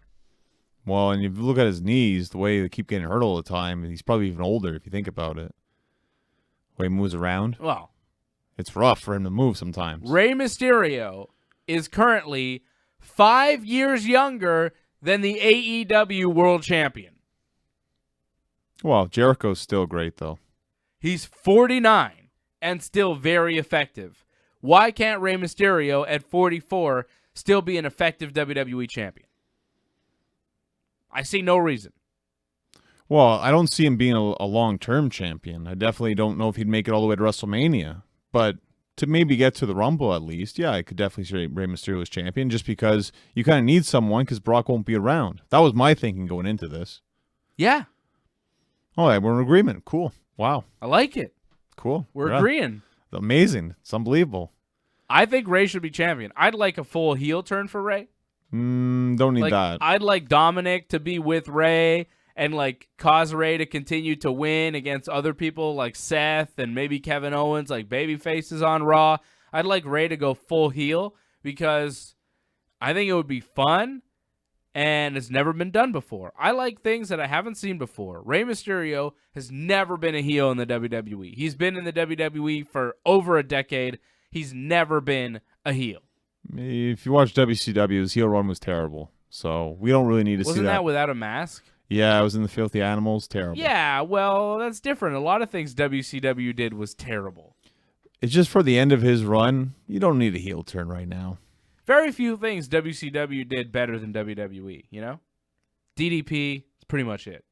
Well, and if you look at his knees, the way they keep getting hurt all the time, he's probably even older if you think about it. Way he moves around. Well, It's rough for him to move sometimes. Rey Mysterio is currently 5 years younger than the AEW World Champion. Well, Jericho's still great, though. He's 49 and still very effective. Why can't Rey Mysterio at 44 still be an effective WWE champion? I see no reason. Well, I don't see him being a long-term champion. I definitely don't know if he'd make it all the way to WrestleMania. But to maybe get to the Rumble at least, yeah, I could definitely see Rey Mysterio as champion just because you kind of need someone because Brock won't be around. That was my thinking going into this. Yeah, Oh, yeah, we're in agreement. Cool. Wow. I like it. Cool. We're Yeah. agreeing. Amazing. It's unbelievable. I think Rey should be champion. I'd like a full heel turn for Rey. Don't need that. I'd like Dominic to be with Rey and like cause Rey to continue to win against other people like Seth and maybe Kevin Owens, like baby faces on Raw. I'd like Rey to go full heel because I think it would be fun and it's never been done before. I like things that I haven't seen before. Rey Mysterio has never been a heel in the WWE. He's been in the WWE for over a decade. He's never been a heel. If you watch WCW, his heel run was terrible. So we don't really need to see Wasn't that without a mask? Yeah, I was in the Filthy Animals. Terrible. Yeah, well, that's different. A lot of things WCW did was terrible. It's just for the end of his run. You don't need a heel turn right now. Very few things WCW did better than WWE, you know? DDP is pretty much it.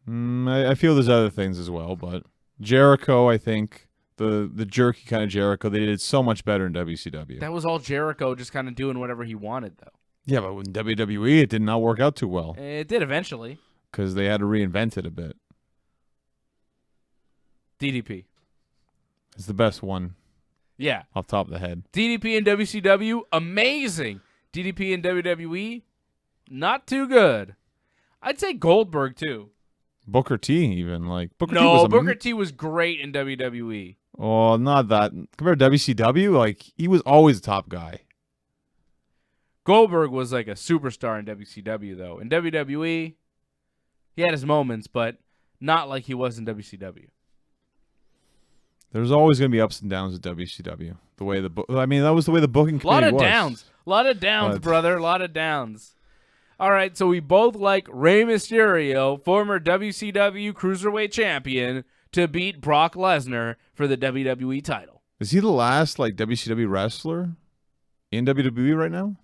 I feel there's other things as well, but Jericho, I think, the jerky kind of Jericho, they did so much better in WCW. That was all Jericho just kind of doing whatever he wanted, though. Yeah, but in WWE, it did not work out too well It did eventually. because they had to reinvent it a bit. DDP. It's the best one Yeah. off the top of the head. DDP in WCW, amazing. DDP in WWE, not too good. I'd say Goldberg, too. Booker T, even. Booker T No, was Booker T was great in WWE. Oh, not that. Compared to WCW, he was always the top guy. Goldberg was like a superstar in WCW, though. In WWE, he had his moments, but not like he was in WCW. There's always going to be ups and downs with WCW. That was the way the booking A lot committee of was. downs, brother. A lot of downs. All right, so we both like Rey Mysterio, former WCW Cruiserweight Champion, to beat Brock Lesnar for the WWE title. Is he the last WCW wrestler in WWE right now?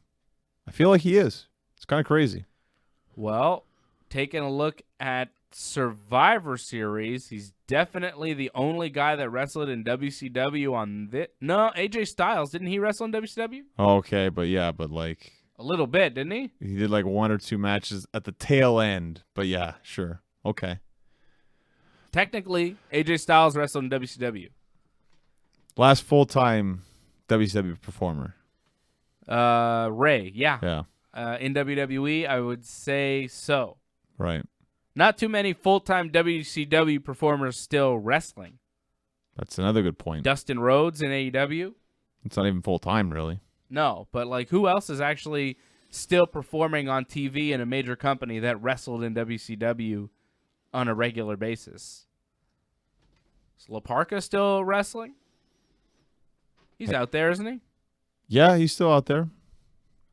I feel like he is. It's kind of crazy. Well, taking a look at Survivor Series, he's definitely the only guy that wrestled in WCW on this. No, AJ Styles, didn't he wrestle in WCW? Okay, but A little bit, didn't he? he did one or two matches at the tail end. But yeah, sure. Okay. Technically, AJ Styles wrestled in WCW. Last full-time WCW performer. Ray, yeah. Yeah, In WWE, I would say so. right. Not too many full-time WCW performers still wrestling. That's another good point. Dustin Rhodes in AEW? It's not even full-time, really. No, but who else is actually still performing on TV in a major company that wrestled in WCW on a regular basis? Is La Parka still wrestling? He's out there, isn't he? Yeah, he's still out there.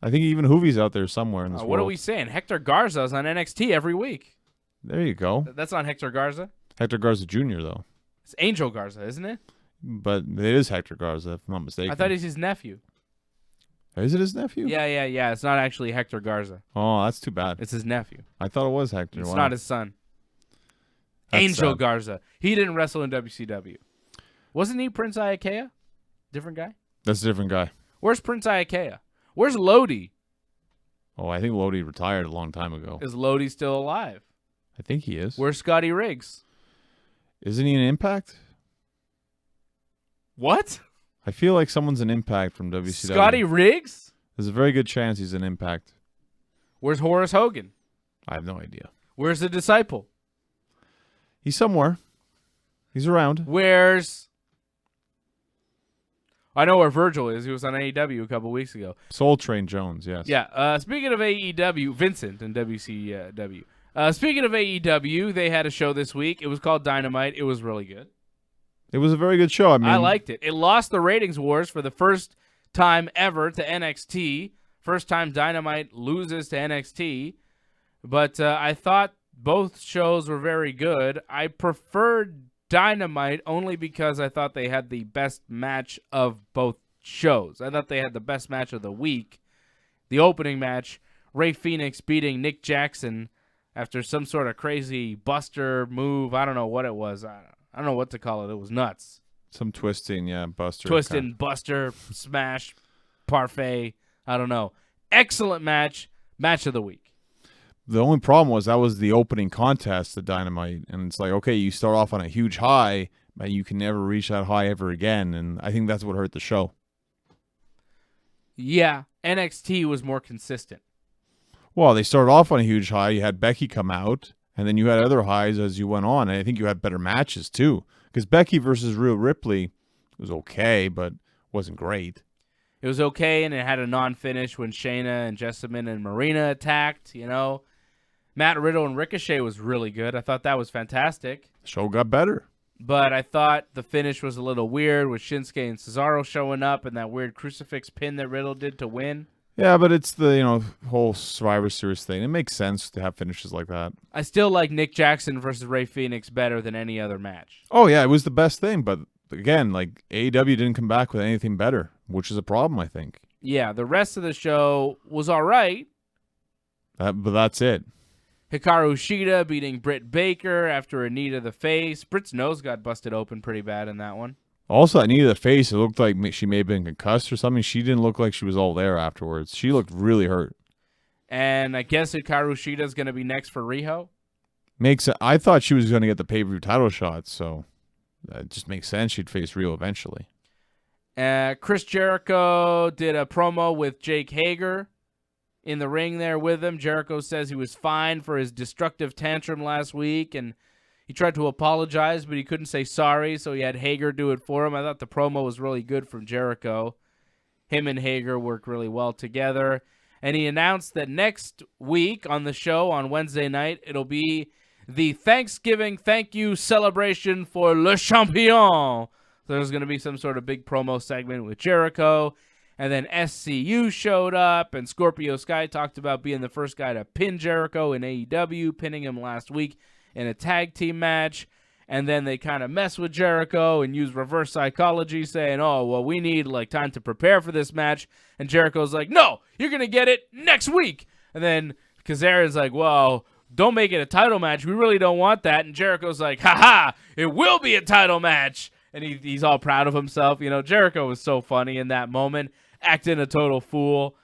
I think even Hoovie's out there somewhere in this What world. are we saying? Hector Garza's on NXT every week. There you go. That's not Hector Garza. Hector Garza Jr., though. It's Angel Garza, isn't it? But it is Hector Garza, if I'm not mistaken. I thought he's his nephew. Is it his nephew? Yeah. It's not actually Hector Garza. Oh, that's too bad. It's his nephew. I thought it was Hector. It's Wow. not his son. That's Angel sad. Garza. He didn't wrestle in WCW. Wasn't he Prince Iakea? Different guy? That's a different guy. Where's Prince Iakea? Where's Lodi? Oh, I think Lodi retired a long time ago. Is Lodi still alive? I think he is. Where's Scotty Riggs? Isn't he an Impact? What? I feel like someone's an Impact from WCW. Scotty Riggs? There's a very good chance he's an Impact. Where's Horace Hogan? I have no idea. Where's the Disciple? He's somewhere. He's around. Where's... I know where Virgil is. He was on AEW a couple weeks ago. Soul Train Jones, yes. Yeah. Speaking of AEW, Vincent and WCW. Speaking of AEW, they had a show this week. It was called Dynamite. It was really good. It was a very good show. I mean, I liked it. It lost the ratings wars for the first time ever to NXT. First time Dynamite loses to NXT. But I thought both shows were very good. I preferred Dynamite only because I thought they had the best match of both shows. I thought they had the best match of the week. The opening match, Rey Fenix beating Nick Jackson after some sort of crazy buster move. I don't know what it was. I don't know what to call it. It was nuts. some twisting, buster. Twisting, buster, smash, parfait. I don't know. Excellent match. Match of the week. The only problem was that was the opening contest at Dynamite, and it's like, okay, you start off on a huge high, but you can never reach that high ever again, and I think that's what hurt the show. Yeah, NXT was more consistent. Well, they started off on a huge high. You had Becky come out, and then you had other highs as you went on, and I think you had better matches too. Because Becky versus Rhea Ripley was okay, but wasn't great. It was okay, and it had a non-finish when Shayna and Jessamine and Marina attacked, you know. Matt Riddle and Ricochet was really good. I thought that was fantastic. The show got better. But I thought the finish was a little weird with Shinsuke and Cesaro showing up and that weird crucifix pin that Riddle did to win. Yeah, but it's the whole Survivor Series thing. It makes sense to have finishes like that. I still like Nick Jackson versus Rey Fenix better than any other match. Oh, yeah, it was the best thing. But again, like AEW didn't come back with anything better, which is a problem, I think. Yeah, the rest of the show was all right. But that's it. Hikaru Shida beating Britt Baker after a knee to the face. Britt's nose got busted open pretty bad in that one. Also, that knee to the face, it looked like she may have been concussed or something. She didn't look like she was all there afterwards. She looked really hurt. And I guess Hikaru Shida's going to be next for Riho. I thought she was going to get the pay-per-view title shot, so that just makes sense. She'd face Riho eventually. Chris Jericho did a promo with Jake Hager in the ring there with him. Jericho says he was fine for his destructive tantrum last week, and he tried to apologize, but he couldn't say sorry, so he had Hager do it for him. I thought the promo was really good from Jericho. Him and Hager worked really well together. And he announced that next week on the show on Wednesday night, it'll be the Thanksgiving thank you celebration for Le Champion. So there's going to be some sort of big promo segment with Jericho. And then SCU showed up, and Scorpio Sky talked about being the first guy to pin Jericho in AEW, pinning him last week in a tag team match. And then they kind of mess with Jericho and use reverse psychology, saying, oh, well, we need time to prepare for this match. And Jericho's like, no, you're going to get it next week. And then Kazarian's like, well, don't make it a title match. We really don't want that. And Jericho's like, ha-ha, it will be a title match. And he's all proud of himself. Jericho was so funny in that moment, acting a total fool,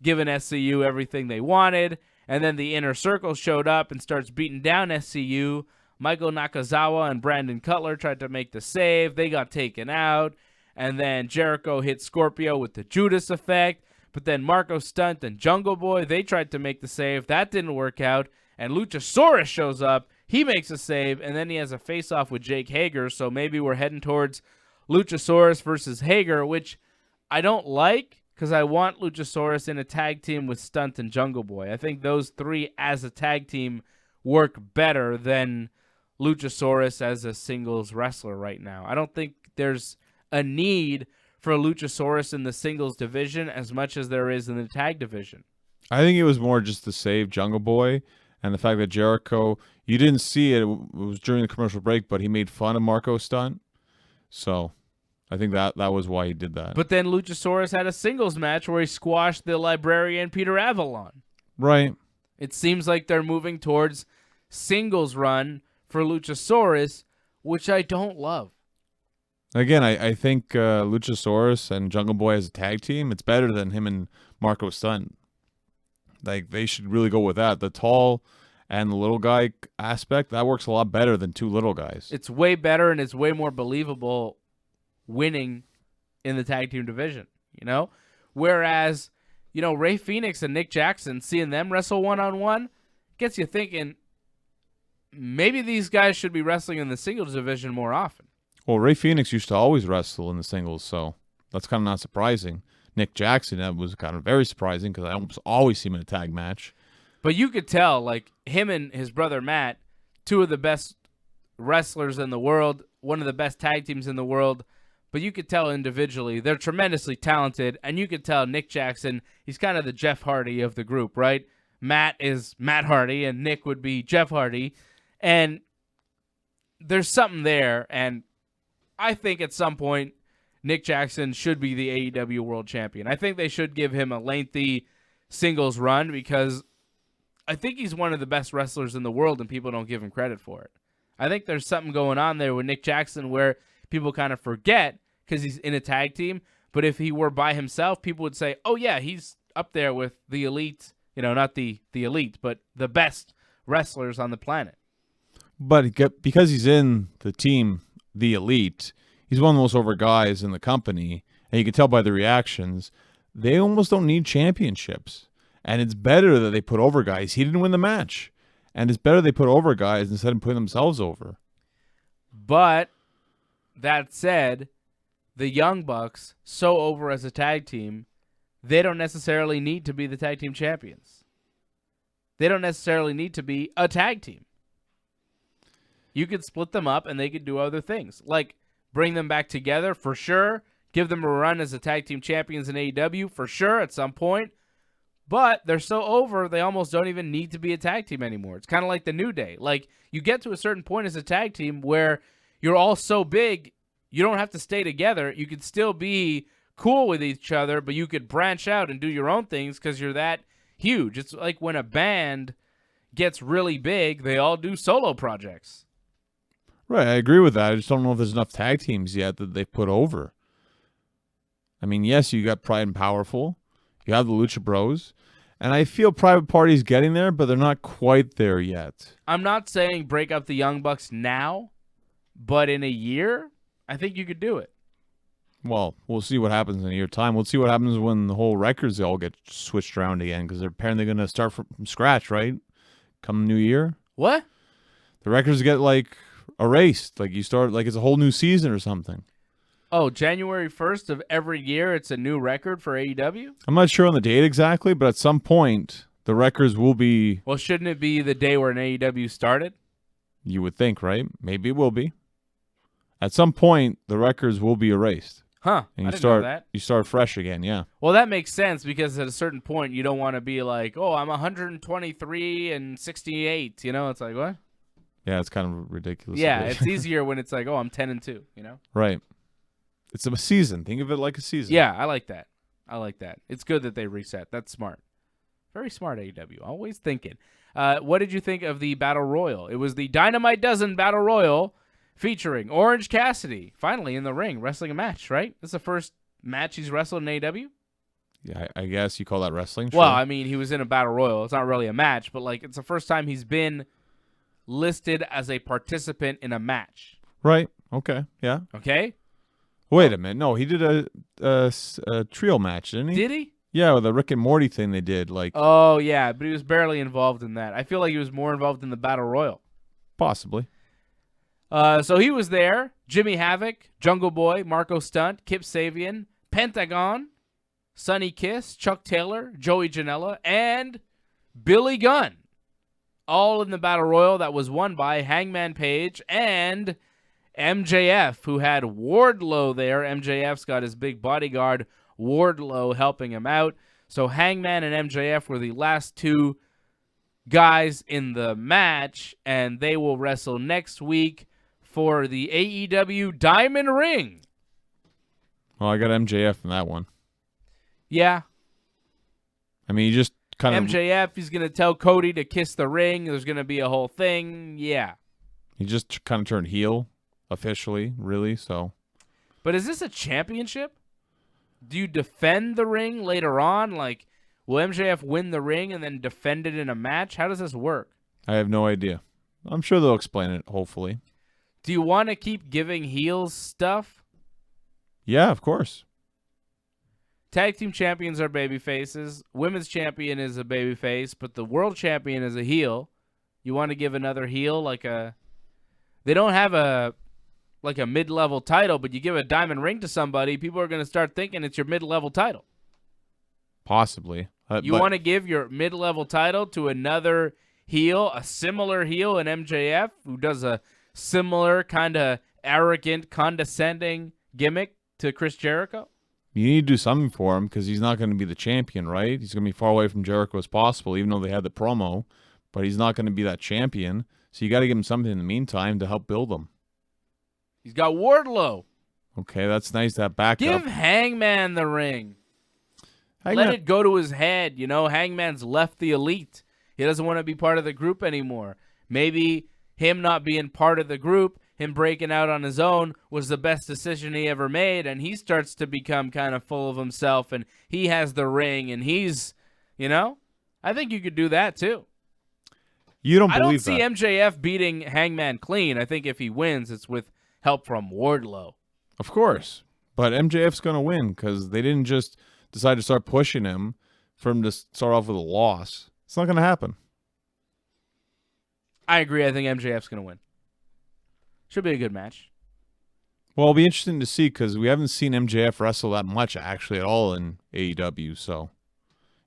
giving SCU everything they wanted. And then the Inner Circle showed up and starts beating down SCU. Michael Nakazawa and Brandon Cutler tried to make the save. They got taken out. And then Jericho hit Scorpio with the Judas effect. But then Marco Stunt and Jungle Boy, they tried to make the save. That didn't work out. And Luchasaurus shows up. He makes a save. And then he has a face-off with Jake Hager. So maybe we're heading towards Luchasaurus versus Hager, which I don't like because I want Luchasaurus in a tag team with Stunt and Jungle Boy. I think those three as a tag team work better than Luchasaurus as a singles wrestler right now. I don't think there's a need for Luchasaurus in the singles division as much as there is in the tag division. I think it was more just to save Jungle Boy and the fact that Jericho, you didn't see it. It was during the commercial break, but he made fun of Marco Stunt. So I think that was why he did that. But then Luchasaurus had a singles match where he squashed the librarian Peter Avalon. Right. It seems like they're moving towards singles run for Luchasaurus, which I don't love. Again, I think Luchasaurus and Jungle Boy as a tag team, it's better than him and Marco Stunt. They should really go with that. The tall and the little guy aspect, that works a lot better than two little guys. It's way better, and it's way more believable winning in the tag team division, Whereas, Rey Fenix and Nick Jackson, seeing them wrestle one-on-one gets you thinking maybe these guys should be wrestling in the singles division more often. Well, Rey Fenix used to always wrestle in the singles, so that's kind of not surprising. Nick Jackson, that was kind of very surprising because I almost always see him in a tag match. But you could tell, him and his brother Matt, two of the best wrestlers in the world, one of the best tag teams in the world, but you could tell individually they're tremendously talented, and you could tell Nick Jackson, he's kind of the Jeff Hardy of the group, right? Matt is Matt Hardy, and Nick would be Jeff Hardy, and there's something there, and I think at some point Nick Jackson should be the AEW World Champion. I think they should give him a lengthy singles run because I think he's one of the best wrestlers in the world, and people don't give him credit for it. I think there's something going on there with Nick Jackson where people kind of forget because he's in a tag team. But if he were by himself, people would say, oh, yeah, he's up there with the elite, not the elite, but the best wrestlers on the planet. But because he's in the team, the elite, he's one of the most over guys in the company. And you can tell by the reactions, they almost don't need championships. And it's better that they put over guys. He didn't win the match. And it's better they put over guys instead of putting themselves over. But that said, the Young Bucks, so over as a tag team, they don't necessarily need to be the tag team champions. They don't necessarily need to be a tag team. You could split them up and they could do other things. Like bring them back together for sure. Give them a run as a tag team champions in AEW for sure at some point. But they're so over, they almost don't even need to be a tag team anymore. It's kind of like the New Day. Like, you get to a certain point as a tag team where you're all so big, you don't have to stay together. You could still be cool with each other, but you could branch out and do your own things because you're that huge. It's like when a band gets really big, they all do solo projects. Right, I agree with that. I just don't know if there's enough tag teams yet that they've put over. I mean, yes, you got Pride and Powerful. You have the Lucha Bros. And I feel Private Party's getting there, but they're not quite there yet. I'm not saying break up the Young Bucks now, but in a year, I think you could do it. Well, we'll see what happens in a year's time. We'll see what happens when the whole records all get switched around again, because they're apparently going to start from scratch, right? Come New Year. What? The records get, erased. You start, it's a whole new season or something. Oh, January 1st of every year, it's a new record for AEW? I'm not sure on the date exactly, but at some point, the records will be... Well, shouldn't it be the day where an AEW started? You would think, right? Maybe it will be. At some point, the records will be erased. Huh, and I didn't know that. You start fresh again, yeah. Well, that makes sense because at a certain point, you don't want to be like, oh, I'm 123 and 68. It's like, what? Yeah, it's kind of ridiculous. Yeah, it's easier when it's like, oh, I'm 10 and 2, Right. It's a season. Think of it like a season. Yeah, I like that. It's good that they reset. That's smart. Very smart, AEW. Always thinking. What did you think of the Battle Royal? It was the Dynamite Dozen Battle Royal featuring Orange Cassidy, finally in the ring, wrestling a match, right? This is the first match he's wrestled in AEW? Yeah, I guess you call that wrestling. Well, sure. I mean, he was in a Battle Royal. It's not really a match, but, it's the first time he's been listed as a participant in a match. Right. Okay. Yeah. Okay? Wait a minute. No, he did a trio match, didn't he? Did he? Yeah, with the Rick and Morty thing they did. Oh, yeah, but he was barely involved in that. I feel like he was more involved in the Battle Royal. Possibly. So he was there. Jimmy Havoc, Jungle Boy, Marco Stunt, Kip Sabian, Pentagon, Sonny Kiss, Chuck Taylor, Joey Janela, and Billy Gunn. All in the Battle Royal that was won by Hangman Page and MJF, who had Wardlow there. MJF's got his big bodyguard, Wardlow, helping him out. So Hangman and MJF were the last two guys in the match, and they will wrestle next week for the AEW Diamond Ring. Well, I got MJF in that one. Yeah. I mean, he just kind of... MJF, he's going to tell Cody to kiss the ring. There's going to be a whole thing. Yeah. He just kind of turned heel. Officially, really, so. But is this a championship? Do you defend the ring later on? Will MJF win the ring and then defend it in a match? How does this work? I have no idea. I'm sure they'll explain it, hopefully. Do you want to keep giving heels stuff? Yeah, of course. Tag team champions are baby faces. Women's champion is a baby face, but the world champion is a heel. You want to give another heel They don't have a mid-level title, but you give a diamond ring to somebody, people are going to start thinking it's your mid-level title. Possibly. You want to give your mid-level title to another heel, a similar heel in MJF, who does a similar kind of arrogant, condescending gimmick to Chris Jericho? You need to do something for him because he's not going to be the champion, right? He's going to be far away from Jericho as possible, even though they had the promo. But he's not going to be that champion. So you got to give him something in the meantime to help build him. He's got Wardlow. Okay, that's nice to have backup. Give Hangman the ring. Hangman. Let it go to his head. You know, Hangman's left the Elite. He doesn't want to be part of the group anymore. Maybe him not being part of the group, him breaking out on his own, was the best decision he ever made, and he starts to become kind of full of himself, and he has the ring, and he's, you know, I think you could do that too. You don't believe that. I don't see MJF beating Hangman clean. I think if he wins, it's with help from Wardlow. Of course. But MJF's going to win because they didn't just decide to start pushing him for him to start off with a loss. It's not going to happen. I agree. I think MJF's going to win. Should be a good match. Well, it'll be interesting to see because we haven't seen MJF wrestle that much actually at all in AEW. So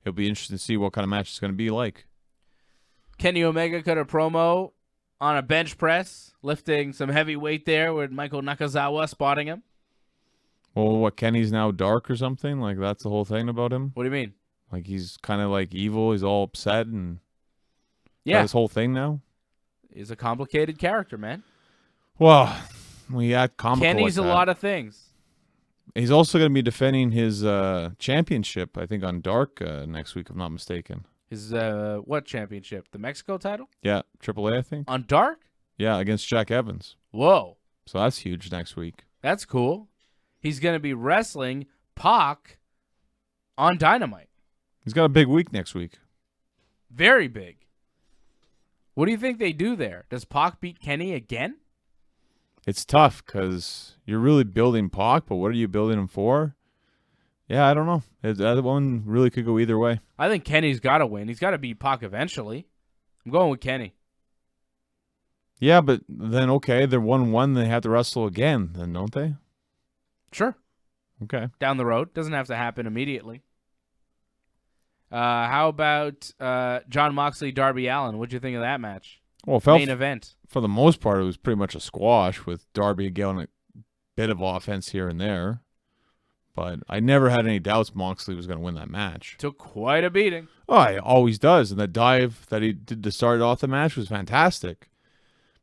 it'll be interesting to see what kind of match it's going to be like. Kenny Omega cut a promo on a bench press, lifting some heavy weight there with Michael Nakazawa spotting him. Well, what, Kenny's now dark or something? Like, that's the whole thing about him? What do you mean? Like, he's kind of, like, evil. He's all upset and... Yeah. This whole thing now? He's a complicated character, man. Well, we add comical Kenny's like a lot of things. He's also going to be defending his championship, I think, on Dark next week, if I'm not mistaken. His, what championship? The Mexico title? Yeah, AAA, I think. On Dark? Yeah, against Jack Evans. Whoa. So that's huge next week. That's cool. He's going to be wrestling Pac on Dynamite. He's got a big week next week. Very big. What do you think they do there? Does Pac beat Kenny again? It's tough because you're really building Pac, but what are you building him for? Yeah, I don't know. That one really could go either way. I think Kenny's got to win. He's got to beat Pac eventually. I'm going with Kenny. Yeah, but then, okay, they're 1-1. They have to wrestle again, then, don't they? Sure. Okay. Down the road. Doesn't have to happen immediately. How about Jon Moxley, Darby Allin? What'd you think of that match? Well, main event. For the most part, it was pretty much a squash with Darby getting a bit of offense here and there. But I never had any doubts Moxley was going to win that match. Took quite a beating. Oh, he always does. And the dive that he did to start off the match was fantastic.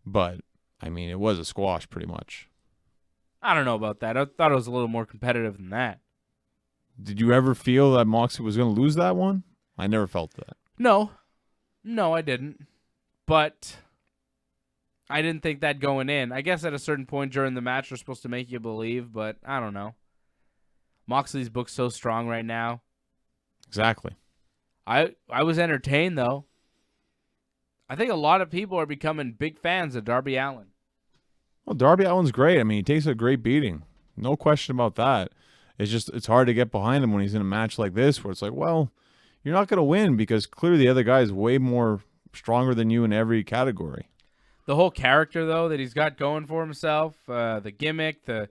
But, I mean, it was a squash pretty much. I don't know about that. I thought it was a little more competitive than that. Did you ever feel that Moxley was going to lose that one? I never felt that. No. No, I didn't. But I didn't think that going in. I guess at a certain point during the match, they're supposed to make you believe, but I don't know. Moxley's book's so strong right now. Exactly. I was entertained, though. I think a lot of people are becoming big fans of Darby Allin. Well, Darby Allin's great. I mean, he takes a great beating. No question about that. It's hard to get behind him when he's in a match like this where it's like, well, you're not going to win because clearly the other guy is way more stronger than you in every category. The whole character, though, that he's got going for himself, the gimmick, the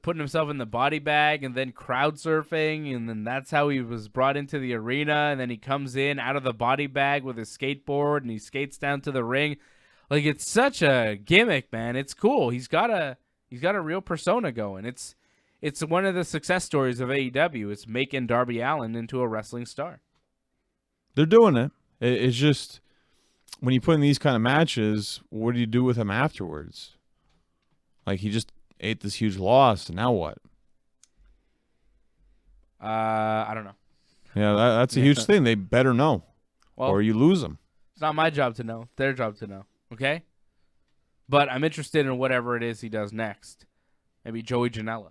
putting himself in the body bag and then crowd surfing, and then that's how he was brought into the arena, and then he comes in out of the body bag with his skateboard and he skates down to the ring. Like, it's such a gimmick, man. It's cool. He's got a real persona going. It's one of the success stories of AEW. It's making Darby Allin into a wrestling star. They're doing it. It's just when you put in these kind of matches, what do you do with him afterwards? Like, he just ate this huge loss, and now what? I don't know. Yeah, that's a huge thing. They better know, or you lose them. It's not my job to know. It's their job to know, okay? But I'm interested in whatever it is he does next. Maybe Joey Janela.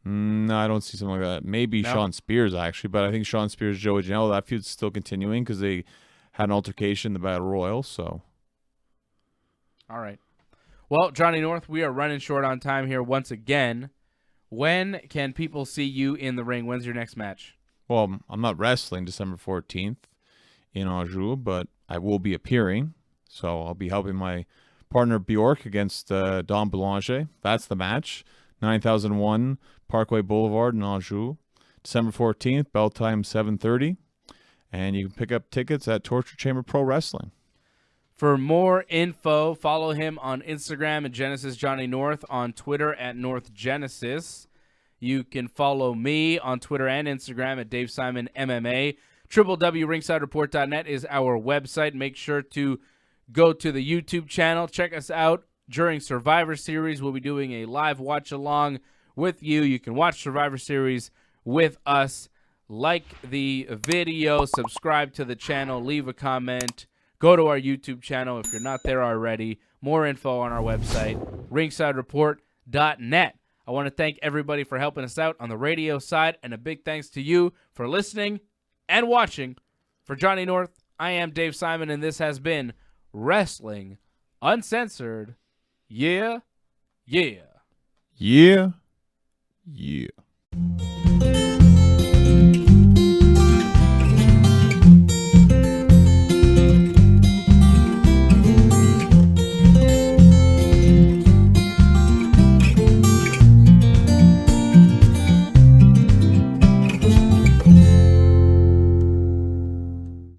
No, I don't see something like that. Maybe No? Shawn Spears, actually, but I think Shawn Spears, Joey Janela, that feud's still continuing because they had an altercation in the Battle Royal, so. All right. Well, Johnny North, we are running short on time here once again. When can people see you in the ring? When's your next match? Well, I'm not wrestling December 14th in Anjou, but I will be appearing. So I'll be helping my partner Bjork against Dom Boulanger. That's the match. 9001 Parkway Boulevard in Anjou. December 14th, bell time 7:30. And you can pick up tickets at Torture Chamber Pro Wrestling. For more info, follow him on Instagram at Genesis Johnny North, on Twitter at North Genesis. You can follow me on Twitter and Instagram at Dave Simon MMA. www.ringsidereport.net is our website. Make sure to go to the YouTube channel. Check us out during Survivor Series. We'll be doing a live watch-along with you. You can watch Survivor Series with us. Like the video, subscribe to the channel, leave a comment. Go to our YouTube channel if you're not there already. More info on our website, ringsidereport.net. I want to thank everybody for helping us out on the radio side, and a big thanks to you for listening and watching. For Johnny North, I am Dave Simon, and this has been Wrestling Uncensored. Yeah, yeah. Yeah. Yeah.